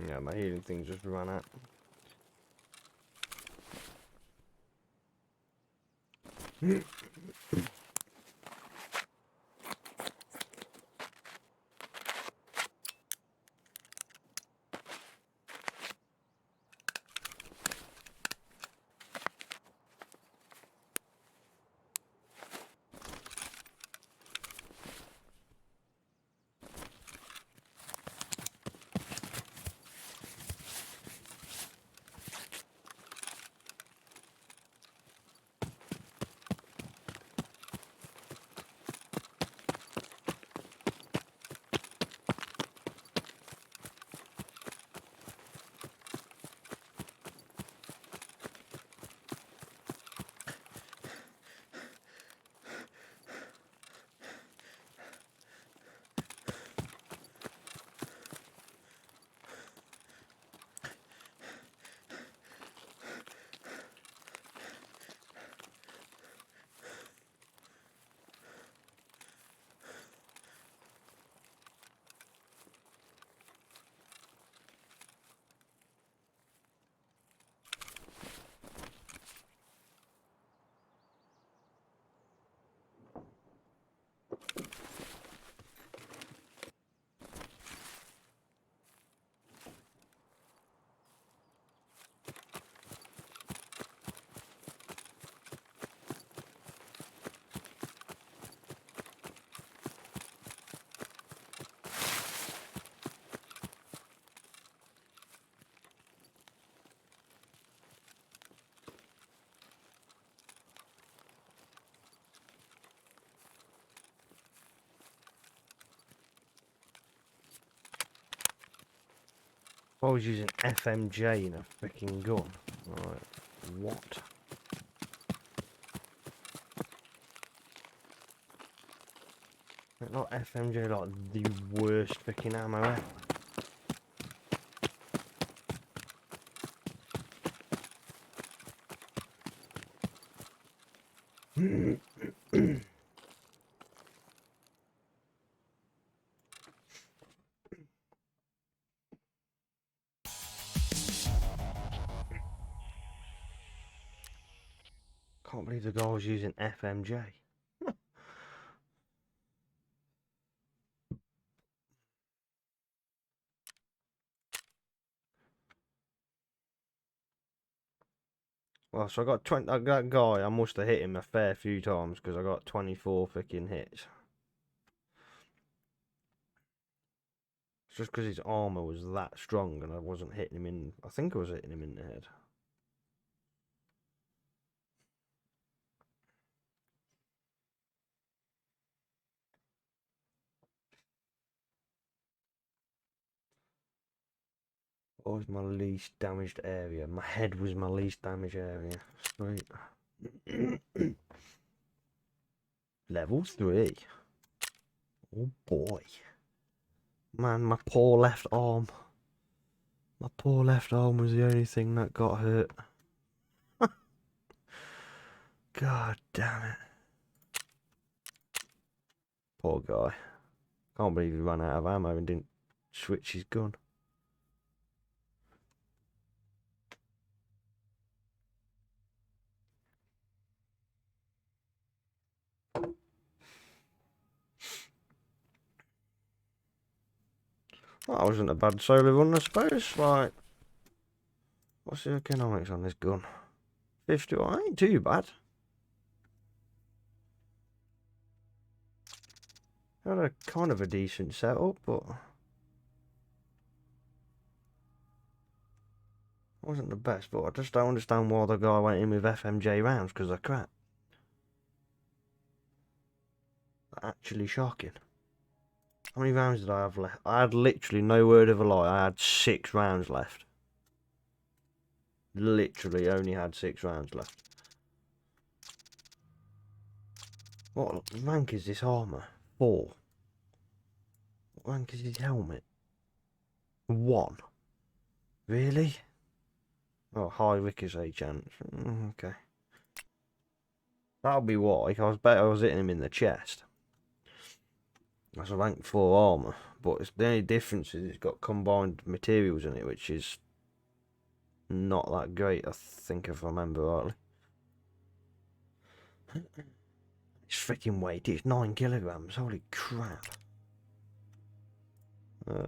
Yeah, my healing thing just ran out. I was using FMJ in a freaking gun. Right, what? Not FMJ, like the worst freaking ammo ever. Can't believe the guy was using FMJ. Well, so I got 20. That guy, I must have hit him a fair few times because I got 24 freaking hits. It's just because his armor was that strong and I wasn't hitting him in. I think I was hitting him in the head. What was my least damaged area? My head was my least damaged area. Sweet. Level 3. Oh boy. Man, my poor left arm. My poor left arm was the only thing that got hurt. God damn it. Poor guy. Can't believe he ran out of ammo and didn't switch his gun. Well, that wasn't a bad solo run, I suppose. Like, what's the economics on this gun? 50. Well, ain't too bad. Had a kind of a decent setup, but wasn't the best. But I just don't understand why the guy went in with FMJ rounds, because they're crap. Actually shocking. How many rounds did I have left? I had literally, no word of a lie, I had 6 rounds left. Literally only had 6 rounds left. What rank is this armour? 4. What rank is his helmet? 1. Really? Oh, high ricochet chance. Okay. That'll be why. I bet I was hitting him in the chest. That's a rank 4 armour. But it's, the only difference is it's got combined materials in it, which is not that great, I think, if I remember rightly. It's freaking weight, it's 9 kilograms, holy crap. Open.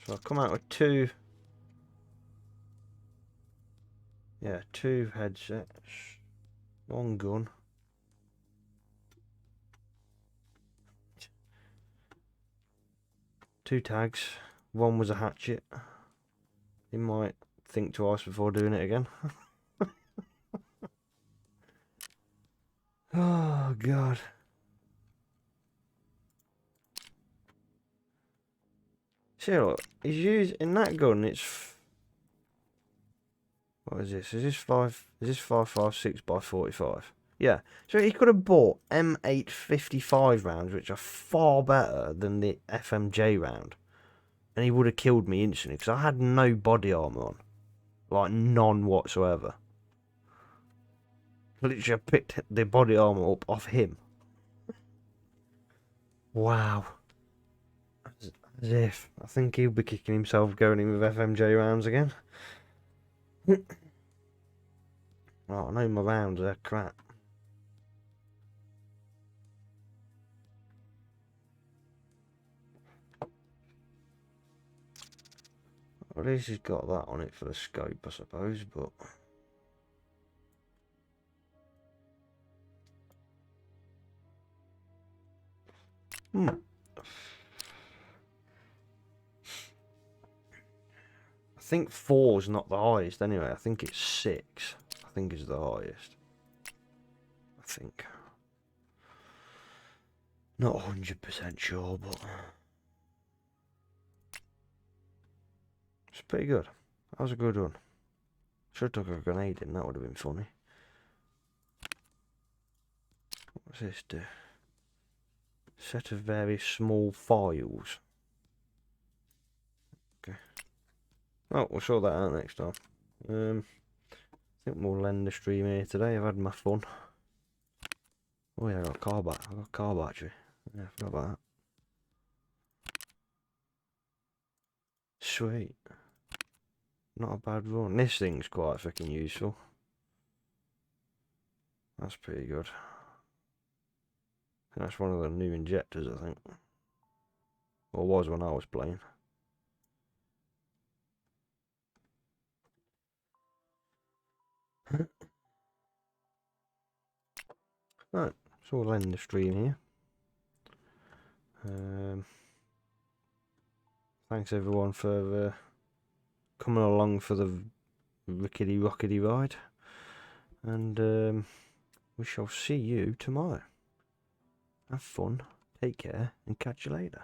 So I'll come out with 2. Yeah, 2 headsets. 1 gun. 2 tags. 1 was a hatchet. You might think twice before doing it again. Oh, God. See, look, he's using that gun, it's... What is this? Is this 5.56 by 45? Yeah. So he could have bought M855 rounds, which are far better than the FMJ round. And he would have killed me instantly, because I had no body armour on. Like, none whatsoever. Literally, I picked the body armour up off him. Wow. As if. I think he'll be kicking himself going in with FMJ rounds again. Oh, I know my rounds are crap. Well, at least he's got that on it for the scope, I suppose, but... I think 4's not the highest anyway. I think it's 6. I think is the highest. I think. Not 100% sure, but... It's pretty good. That was a good one. Should have took a grenade in, that would have been funny. What's this do? Set of very small files. Okay. Oh, we'll sort that out next time. I think we'll end the stream here today. I've had my fun. Oh yeah, I got a car battery. I got a car battery. Yeah, I forgot about that. Sweet. Not a bad run. This thing's quite freaking useful. That's pretty good. That's one of the new injectors, I think. Or was when I was playing. Right, so we'll end the stream here. Thanks everyone for coming along for the rickety rockety ride, and we shall see you tomorrow. Have fun, take care, and catch you later.